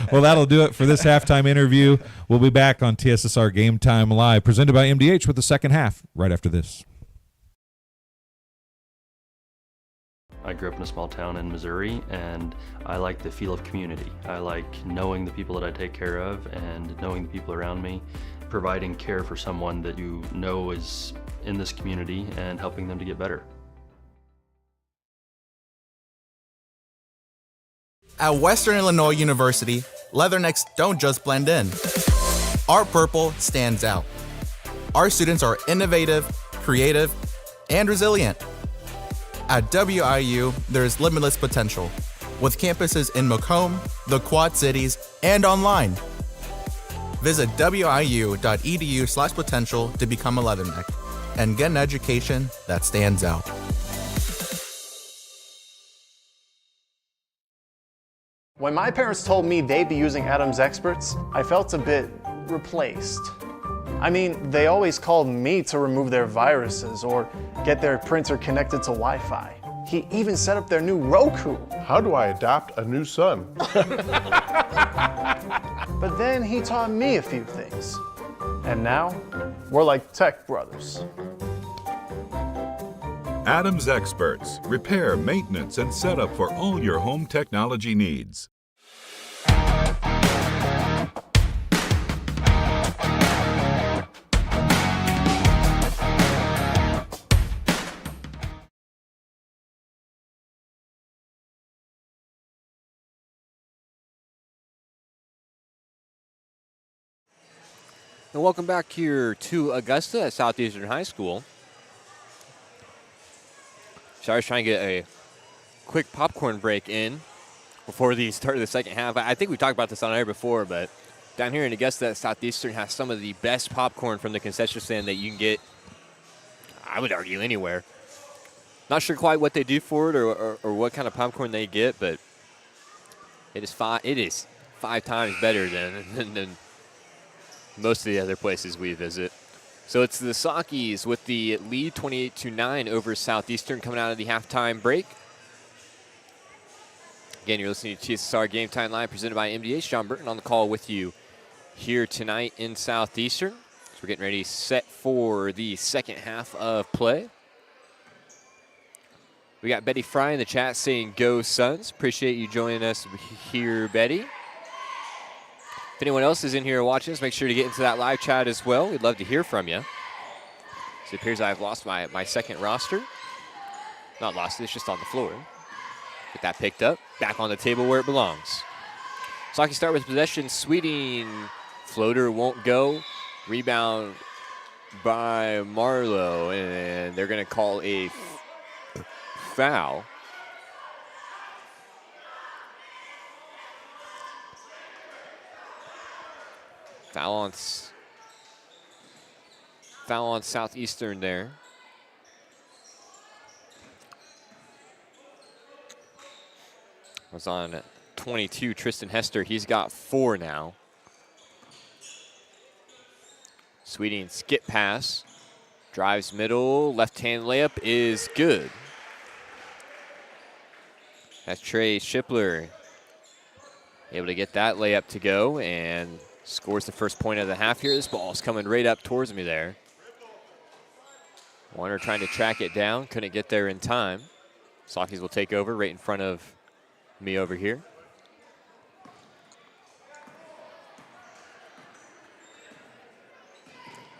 [SPEAKER 7] Well, that'll do it for this halftime interview. We'll be back on TSSR Game Time Live, presented by MDH, with the second half right after this.
[SPEAKER 9] I grew up in a small town in Missouri, and I like the feel of community. I like knowing the people that I take care of and knowing the people around me, providing care for someone that you know is in this community and helping them to get better.
[SPEAKER 2] At Western Illinois University, leathernecks don't just blend in. Our purple stands out. Our students are innovative, creative, and resilient. At WIU, there's limitless potential, with campuses in Macomb, the Quad Cities, and online. Visit wiu.edu/potential to become a leatherneck and get an education that stands out.
[SPEAKER 3] When my parents told me they'd be using Adam's experts, I felt a bit replaced. I mean, they always called me to remove their viruses or get their printer connected to Wi-Fi. He even set up their new Roku.
[SPEAKER 4] How do I adopt a new son?
[SPEAKER 3] But then he taught me a few things. And now, we're like tech brothers.
[SPEAKER 5] Adams Experts, repair, maintenance, and setup for all your home technology needs.
[SPEAKER 1] And welcome back here to Augusta at Southeastern High School. So I was trying to get a quick popcorn break in before the start of the second half. I think we talked about this on air before, but down here in Augusta, Southeastern has some of the best popcorn from the concession stand that you can get, I would argue, anywhere. Not sure quite what they do for it or what kind of popcorn they get, but it is five times better than most of the other places we visit. So it's the Sockies with the lead 28-9 over Southeastern coming out of the halftime break. Again, you're listening to TSSR Game Time Live presented by MDH. John Burton on the call with you here tonight in Southeastern. So we're getting ready set for the second half of play. We got Betty Fry in the chat saying, "Go Suns." Appreciate you joining us here, Betty. If anyone else is in here watching us, make sure to get into that live chat as well. We'd love to hear from you. So it appears I've lost my second roster. Not lost it, it's just on the floor. Get that picked up, back on the table where it belongs. Socky start with possession. Sweeting, floater won't go. Rebound by Marlowe, and they're going to call a foul. Foul on Southeastern there. Was on 22, Tristan Hester. He's got 4 now. Sweeting skip pass. Drives middle. Left-hand layup is good. That's Trey Shipler able to get that layup to go and scores the first point of the half here. This ball's coming right up towards me there. Warner trying to track it down. Couldn't get there in time. Sockies will take over right in front of me over here.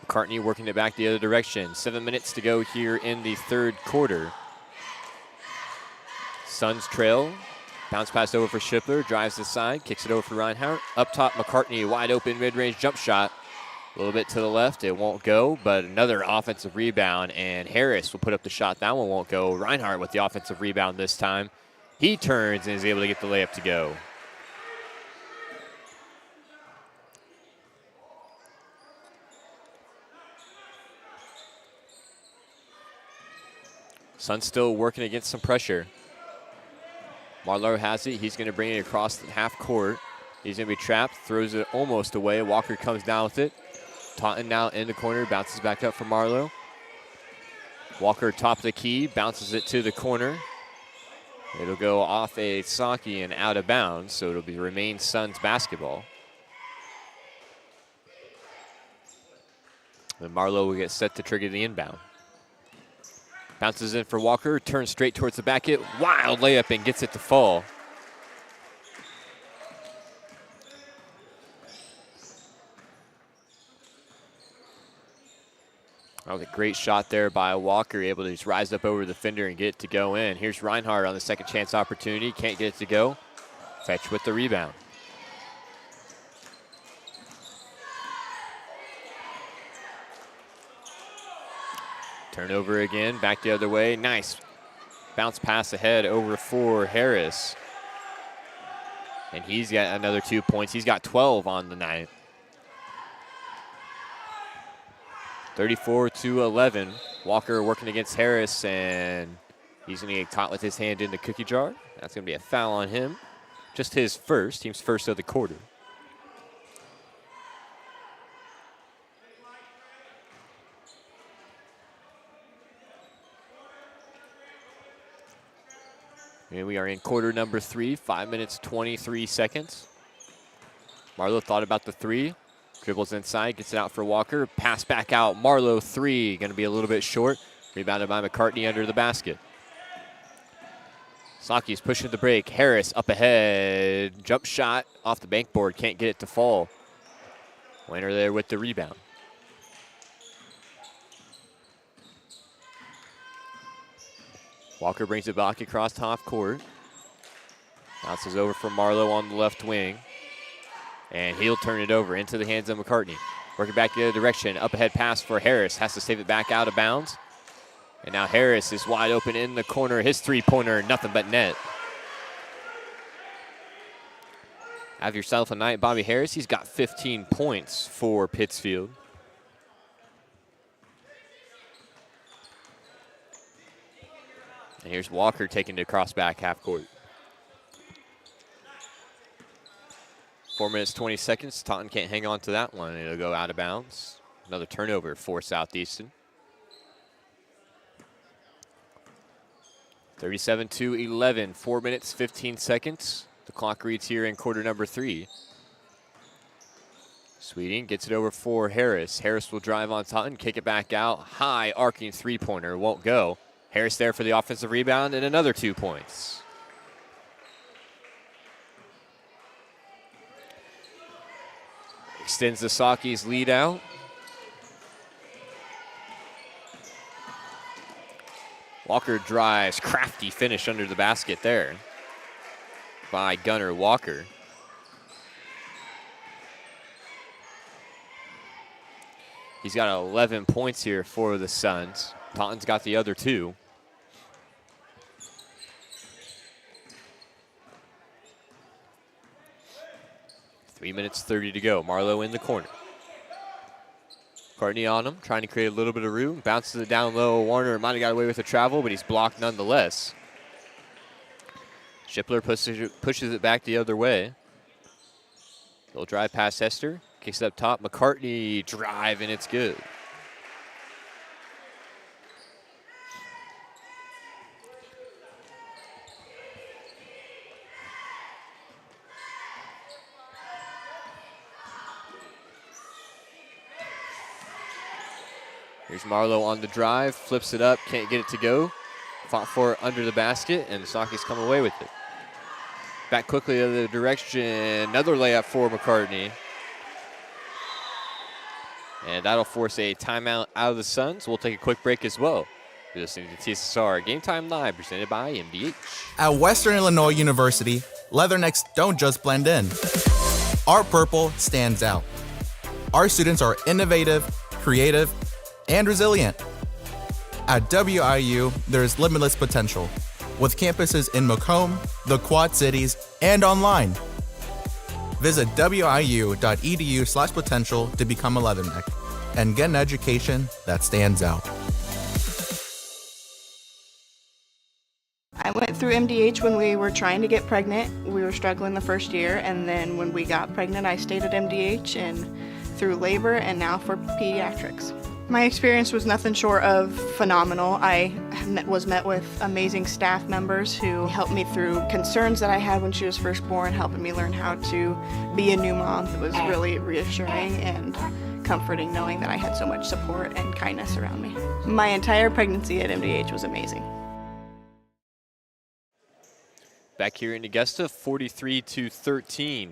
[SPEAKER 1] McCartney working it back the other direction. 7 minutes to go here in the third quarter. Suns trail. Bounce pass over for Shipler, drives the side, kicks it over for Reinhardt. Up top, McCartney, wide open mid-range jump shot. A little bit to the left, it won't go, but another offensive rebound, and Harris will put up the shot. That one won't go. Reinhardt with the offensive rebound this time. He turns and is able to get the layup to go. Suns still working against some pressure. Marlowe has it. He's going to bring it across the half court. He's going to be trapped. Throws it almost away. Walker comes down with it. Taunton now in the corner. Bounces back up for Marlowe. Walker top of the key. Bounces it to the corner. It'll go off a Saki and out of bounds. So it'll be remain Suns basketball. And Marlowe will get set to trigger the inbound. Bounces in for Walker, turns straight towards the basket. Wild layup and gets it to fall. That was a great shot there by Walker, able to just rise up over the defender and get it to go in. Here's Reinhardt on the second chance opportunity. Can't get it to go. Fetch with the rebound. Turnover again, back the other way. Nice bounce pass ahead over for Harris. And he's got another 2 points. He's got 12 on the night. 34-11. Walker working against Harris, and he's going to get caught with his hand in the cookie jar. That's going to be a foul on him. Just his first, team's first of the quarter. And we are in quarter number 3, 5 minutes, 23 seconds. Marlowe thought about the three. Dribbles inside, gets it out for Walker. Pass back out. Marlowe, three. Going to be a little bit short. Rebounded by McCartney under the basket. Saki's pushing the break. Harris up ahead. Jump shot off the bankboard. Can't get it to fall. Winner there with the rebound. Walker brings it back across half court. Bounces over for Marlowe on the left wing. And he'll turn it over into the hands of McCartney. Working back the other direction. Up ahead pass for Harris. Has to save it back out of bounds. And now Harris is wide open in the corner. His three-pointer, nothing but net. Have yourself a night, Bobby Harris. He's got 15 points for Pittsfield. And here's Walker taking it across back half court. 4 minutes, 20 seconds. Taunton can't hang on to that one. It'll go out of bounds. Another turnover for Southeastern. 37-11, 4 minutes, 15 seconds. The clock reads here in quarter number 3. Sweeting gets it over for Harris. Harris will drive on Taunton, kick it back out. High arcing three-pointer, won't go. Harris there for the offensive rebound and another 2 points. Extends the Saki's lead out. Walker drives, crafty finish under the basket there by Gunnar Walker. He's got 11 points here for the Suns. Taunton's got the other 2. Three minutes, 30 to go. Marlowe in the corner. McCartney on him, trying to create a little bit of room. Bounces it down low. Warner might have got away with a travel, but he's blocked nonetheless. Shipler pushes it back the other way. He'll drive past Hester. Kicks it up top. McCartney drive, and it's good. Here's Marlowe on the drive, flips it up, can't get it to go. Fought for it under the basket, and Saki's come away with it. Back quickly the other direction, another layup for McCartney. And that'll force a timeout out of the Suns. We'll take a quick break as well. You're listening to TSSR Game Time Live, presented by MDH.
[SPEAKER 2] At Western Illinois University, leathernecks don't just blend in. Our purple stands out. Our students are innovative, creative, and resilient. At WIU, there's limitless potential, with campuses in Macomb, the Quad Cities, and online. Visit wiu.edu/potential to become a leatherneck and get an education that stands out.
[SPEAKER 10] I went through MDH when we were trying to get pregnant. We were struggling the first year, and then when we got pregnant, I stayed at MDH and through labor and now for pediatrics. My experience was nothing short of phenomenal. I was met with amazing staff members who helped me through concerns that I had when she was first born, helping me learn how to be a new mom. It was really reassuring and comforting knowing that I had so much support and kindness around me. My entire pregnancy at MDH was amazing.
[SPEAKER 1] Back here in Augusta, 43-13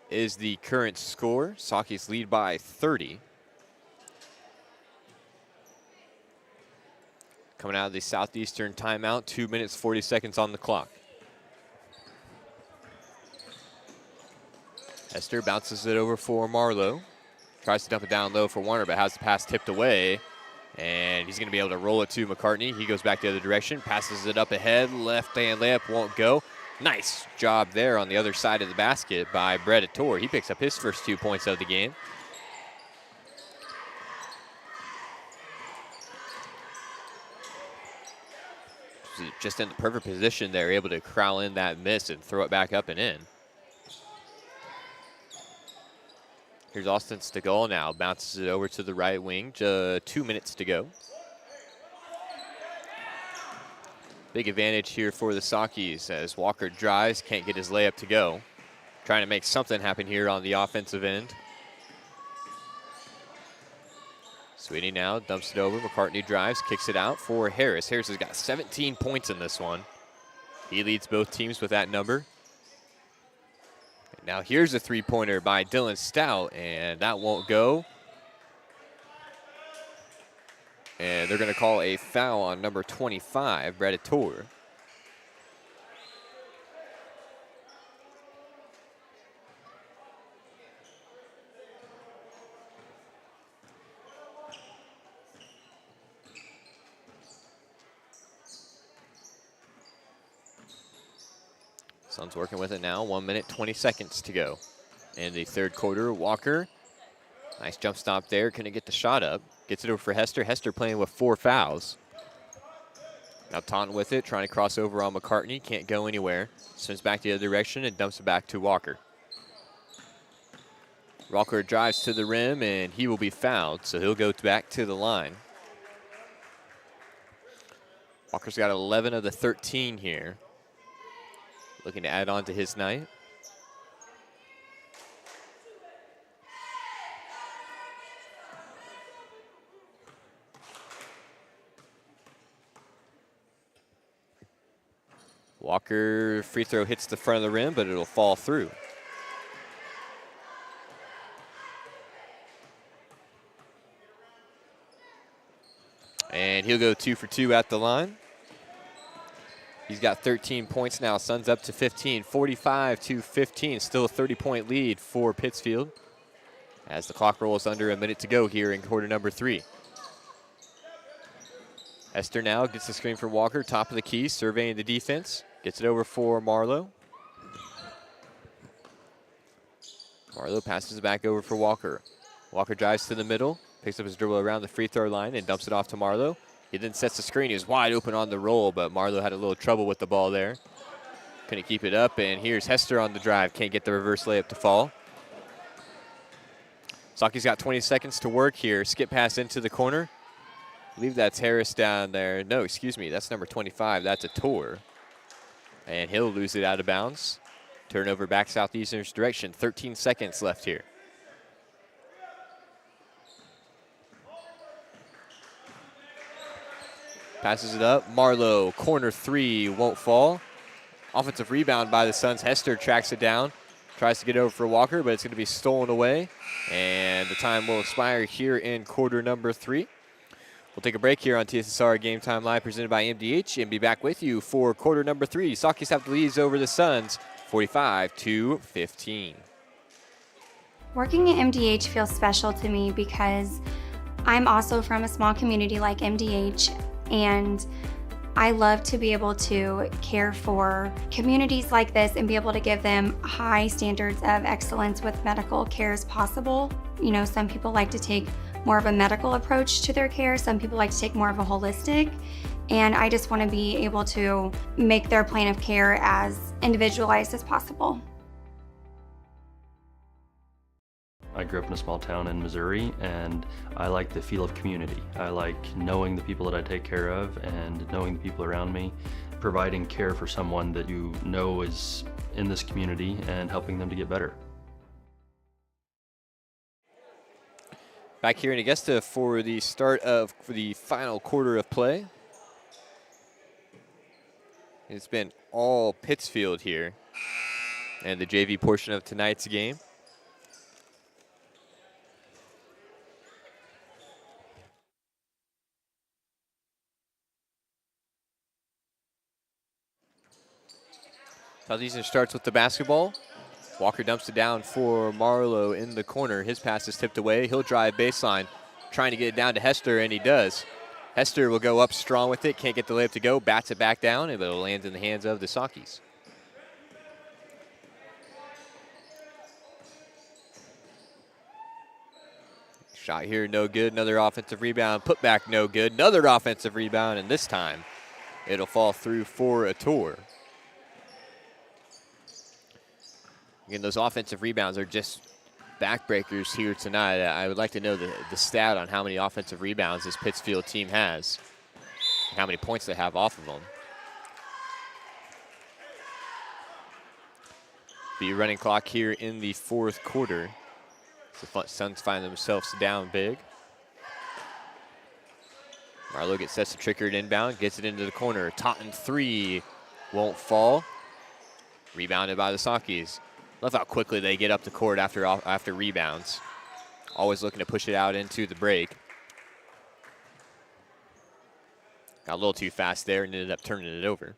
[SPEAKER 1] is the current score. Saukeys lead by 30. Coming out of the Southeastern timeout, 2 minutes, 40 seconds on the clock. Hester bounces it over for Marlowe. Tries to dump it down low for Warner, but has the pass tipped away. And he's going to be able to roll it to McCartney. He goes back the other direction, passes it up ahead. Left-hand layup won't go. Nice job there on the other side of the basket by Brett Attore. He picks up his first 2 points of the game. Just in the perfect position there, able to corral in that miss and throw it back up and in. Here's Austin Stegall now, bounces it over to the right wing, just 2 minutes to go. Big advantage here for the Saukeys as Walker drives, can't get his layup to go. Trying to make something happen here on the offensive end. Sweeney now dumps it over. McCartney drives, kicks it out for Harris. Harris has got 17 points in this one. He leads both teams with that number. Now here's a three-pointer by Dylan Stout, and that won't go. And they're going to call a foul on number 25, Brett Attore. Suns working with it now, 1 minute, 20 seconds to go. In the third quarter, Walker, nice jump stop there, couldn't get the shot up. Gets it over for Hester. Hester playing with 4 fouls. Now Taunton with it, trying to cross over on McCartney, can't go anywhere. Swings back the other direction and dumps it back to Walker. Walker drives to the rim and he will be fouled, so he'll go back to the line. Walker's got 11 of the 13 here. Looking to add on to his night. Walker free throw hits the front of the rim, but it'll fall through. And he'll go 2 for 2 at the line. He's got 13 points now. Suns up to 15, 45-15. Still a 30-point lead for Pittsfield as the clock rolls under a minute to go here in quarter number 3. Hester now gets the screen from Walker, top of the key, surveying the defense. Gets it over for Marlowe. Marlowe passes it back over for Walker. Walker drives to the middle, picks up his dribble around the free throw line and dumps it off to Marlowe. He then sets the screen. He was wide open on the roll, but Marlowe had a little trouble with the ball there. Couldn't keep it up, and here's Hester on the drive. Can't get the reverse layup to fall. Saukeys got 20 seconds to work here. Skip pass into the corner. I believe that's Harris down there. No, excuse me, that's number 25. That's Attore. And he'll lose it out of bounds. Turnover back Southeastern's direction. 13 seconds left here. Passes it up. Marlowe, corner 3, won't fall. Offensive rebound by the Suns. Hester tracks it down. Tries to get over for Walker, but it's going to be stolen away. And the time will expire here in quarter number 3. We'll take a break here on TSSR Game Time Live presented by MDH and be back with you for quarter number 3. Saukeys have the leads over the Suns, 45-15.
[SPEAKER 6] Working at MDH feels special to me because I'm also from a small community like MDH, and I love to be able to care for communities like this and be able to give them high standards of excellence with medical care as possible. You know, some people like to take more of a medical approach to their care. Some people like to take more of a holistic. And I just want to be able to make their plan of care as individualized as possible.
[SPEAKER 9] I grew up in a small town in Missouri, and I like the feel of community. I like knowing the people that I take care of and knowing the people around me, providing care for someone that you know is in this community and helping them to get better.
[SPEAKER 1] Back here in Augusta for the start of the final quarter of play. It's been all Pittsfield here and the JV portion of tonight's game. Southeastern starts with the basketball. Walker dumps it down for Marlowe in the corner. His pass is tipped away. He'll drive baseline, trying to get it down to Hester, and he does. Hester will go up strong with it. Can't get the layup to go. Bats it back down, and it'll land in the hands of the Saukees. Shot here, no good. Another offensive rebound. Put back, no good. Another offensive rebound, and this time it'll fall through for a tour. Again, those offensive rebounds are just backbreakers here tonight. I would like to know the stat on how many offensive rebounds this Pittsfield team has and how many points they have off of them. The running clock here in the fourth quarter. The Suns find themselves down big. Marlowe gets set to triggered inbound, gets it into the corner. Taunton three won't fall. Rebounded by the Saukees. Love how quickly they get up the court after rebounds. Always looking to push it out into the break. Got a little too fast there and ended up turning it over.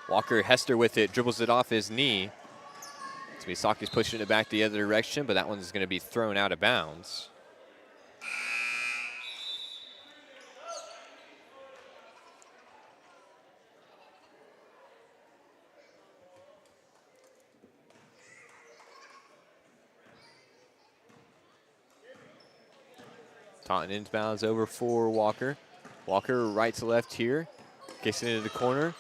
[SPEAKER 1] Walker Hester with it, dribbles it off his knee. Saukees pushing it back the other direction, but that one's going to be thrown out of bounds. Taunton inbounds over for Walker. Walker right to left here, gets it into the corner.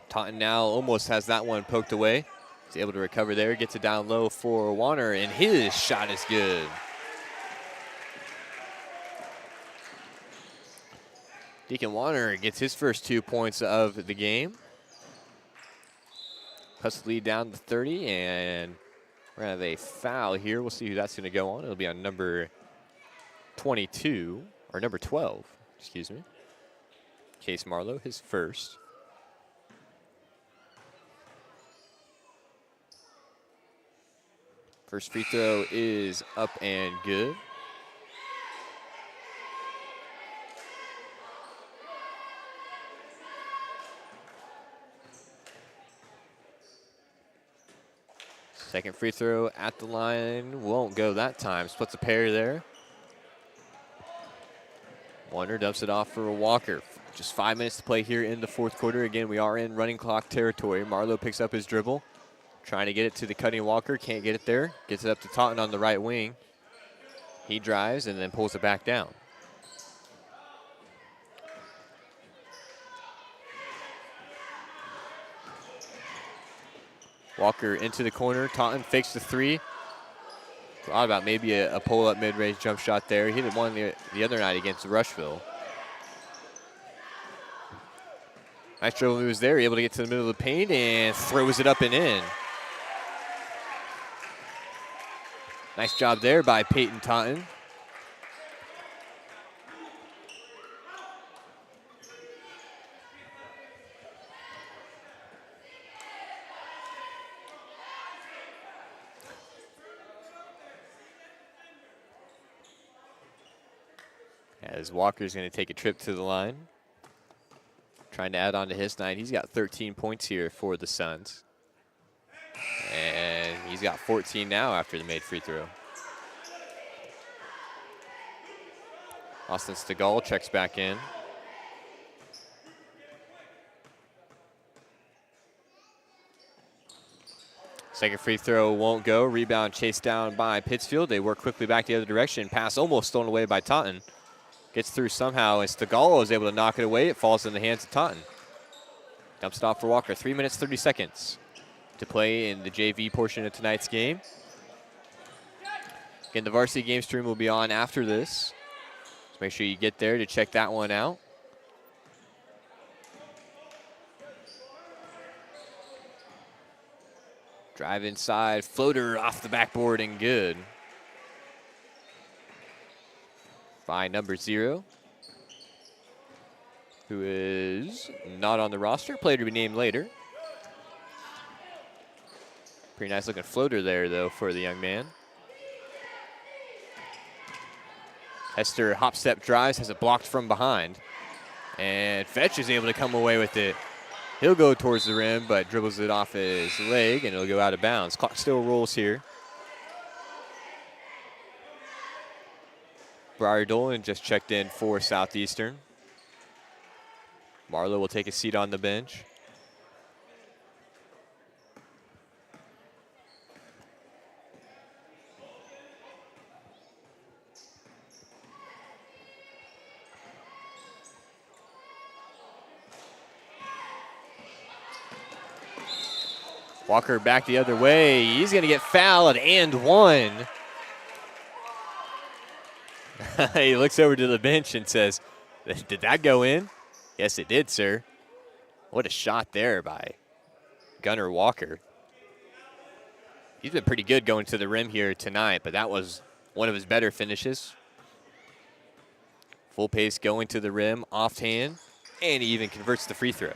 [SPEAKER 1] Taunton now almost has that one poked away. He's able to recover there, gets it down low for Warner, and his shot is good. Deacon Warner gets his first 2 points of the game. Cuts the lead down to 30, and we're going to have a foul here. We'll see who that's going to go on. It'll be on number 22, or number 12, excuse me. Case Marlowe, his first. First free throw is up and good. Second free throw at the line, won't go that time. Splits a pair there. Warner dumps it off for Walker. Just 5 minutes to play here in the fourth quarter. Again, we are in running clock territory. Marlowe picks up his dribble. Trying to get it to the cutting Walker, can't get it there. Gets it up to Taunton on the right wing. He drives and then pulls it back down. Walker into the corner, Taunton fakes the three. Thought about maybe a pull-up mid-range jump shot there. He did one the other night against Rushville. Nice dribble moves there, able to get to the middle of the paint and throws it up and in. Nice job there by Peyton Taunton. As Walker's going to take a trip to the line. Trying to add on to his night. He's got 13 points here for the Suns. And he's got 14 now after the made free throw. Austin Stegall checks back in. Second free throw won't go. Rebound chased down by Pittsfield. They work quickly back the other direction. Pass almost stolen away by Taunton. Gets through somehow, and Stegall is able to knock it away. It falls in the hands of Taunton. Dump stop for Walker. 3 minutes, 30 seconds to play in the JV portion of tonight's game. Again, the varsity game stream will be on after this. So make sure you get there to check that one out. Drive inside, floater off the backboard and good. By number 0, who is not on the roster, player to be named later. Pretty nice looking floater there though for the young man. Hester hop step drives, has it blocked from behind. And Fetch is able to come away with it. He'll go towards the rim, but dribbles it off his leg and it'll go out of bounds. Clock still rolls here. Briar Dolan just checked in for Southeastern. Marlowe will take a seat on the bench. Walker back the other way. He's going to get fouled and one. He looks over to the bench and says, "Did that go in?" "Yes, it did, sir." What a shot there by Gunnar Walker. He's been pretty good going to the rim here tonight, but that was one of his better finishes. Full pace going to the rim, offhand, and he even converts the free throw.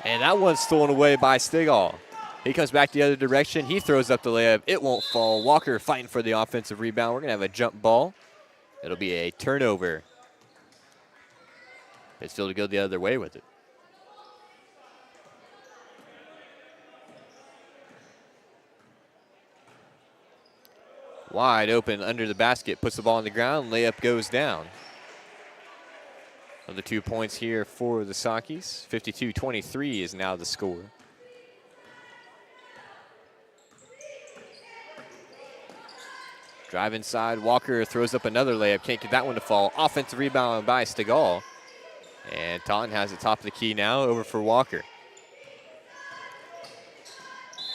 [SPEAKER 1] And that one's stolen away by Stegall. He comes back the other direction. He throws up the layup. It won't fall. Walker fighting for the offensive rebound. We're going to have a jump ball. It'll be a turnover. Pittsfield to go the other way with it. Wide open under the basket. Puts the ball on the ground. Layup goes down. Another 2 points here for the Sockies. 52-23 is now the score. Drive inside. Walker throws up another layup. Can't get that one to fall. Offensive rebound by Stegall. And Taunton has the top of the key now. Over for Walker.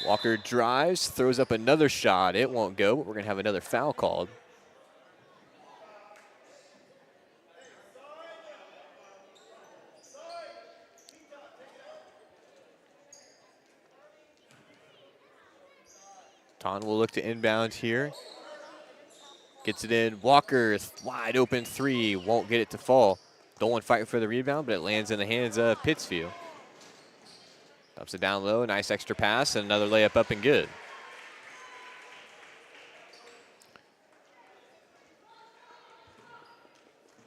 [SPEAKER 1] Walker drives. Throws up another shot. It won't go, but we're going to have another foul called. Taunton will look to inbound here. Gets it in. Walker, wide open three. Won't get it to fall. Dolan fighting for the rebound, but it lands in the hands of Pittsfield. Dumps it down low. Nice extra pass and another layup up and good.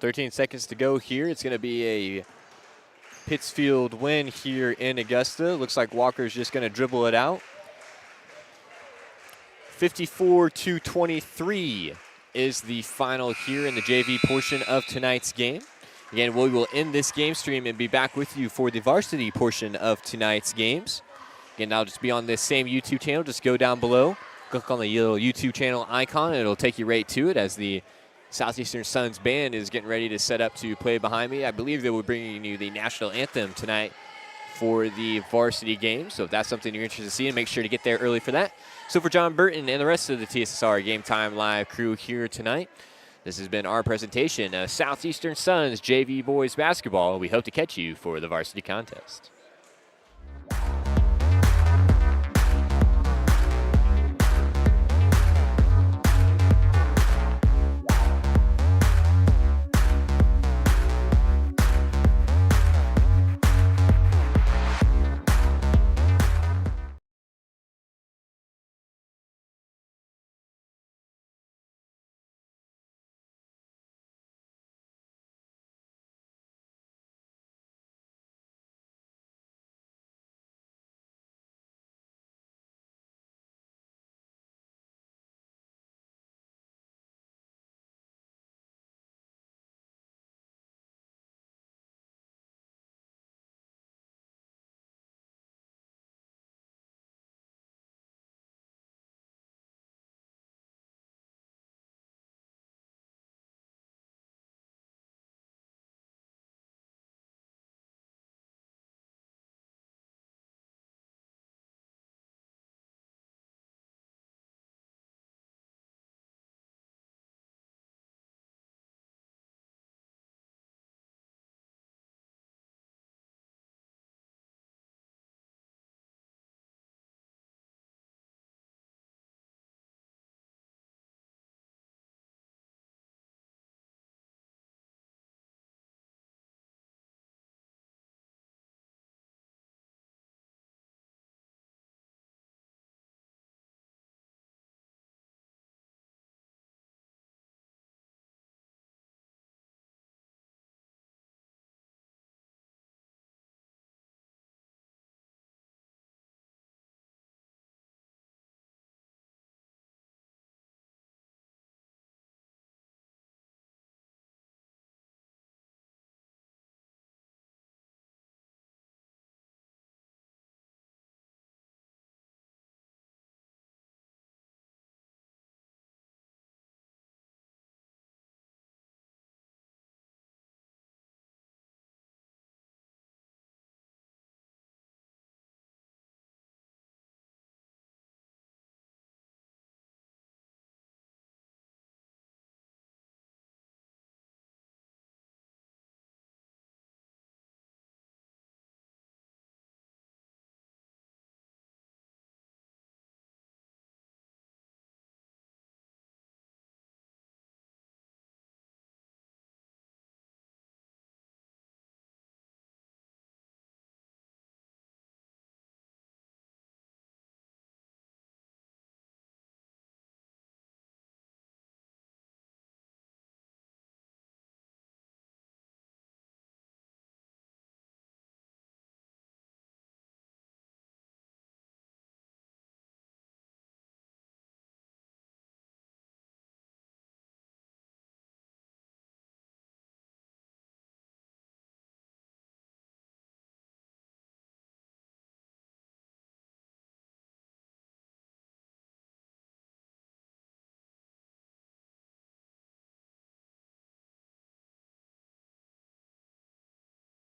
[SPEAKER 1] .13 seconds to go here. It's going to be a Pittsfield win here in Augusta. Looks like Walker's just going to dribble it out. 54-23 is the final here in the JV portion of tonight's game. Again, we will end this game stream and be back with you for the varsity portion of tonight's games. Again, that'll just be on this same YouTube channel. Just go down below, click on the little YouTube channel icon, and it'll take you right to it as the Southeastern Suns band is getting ready to set up to play behind me. I believe they will be bringing you the national anthem tonight for the varsity game. So if that's something you're interested in seeing, make sure to get there early for that. So for John Burton and the rest of the TSSR Game Time Live crew here tonight, this has been our presentation of Southeastern Suns JV Boys Basketball. We hope to catch you for the varsity contest.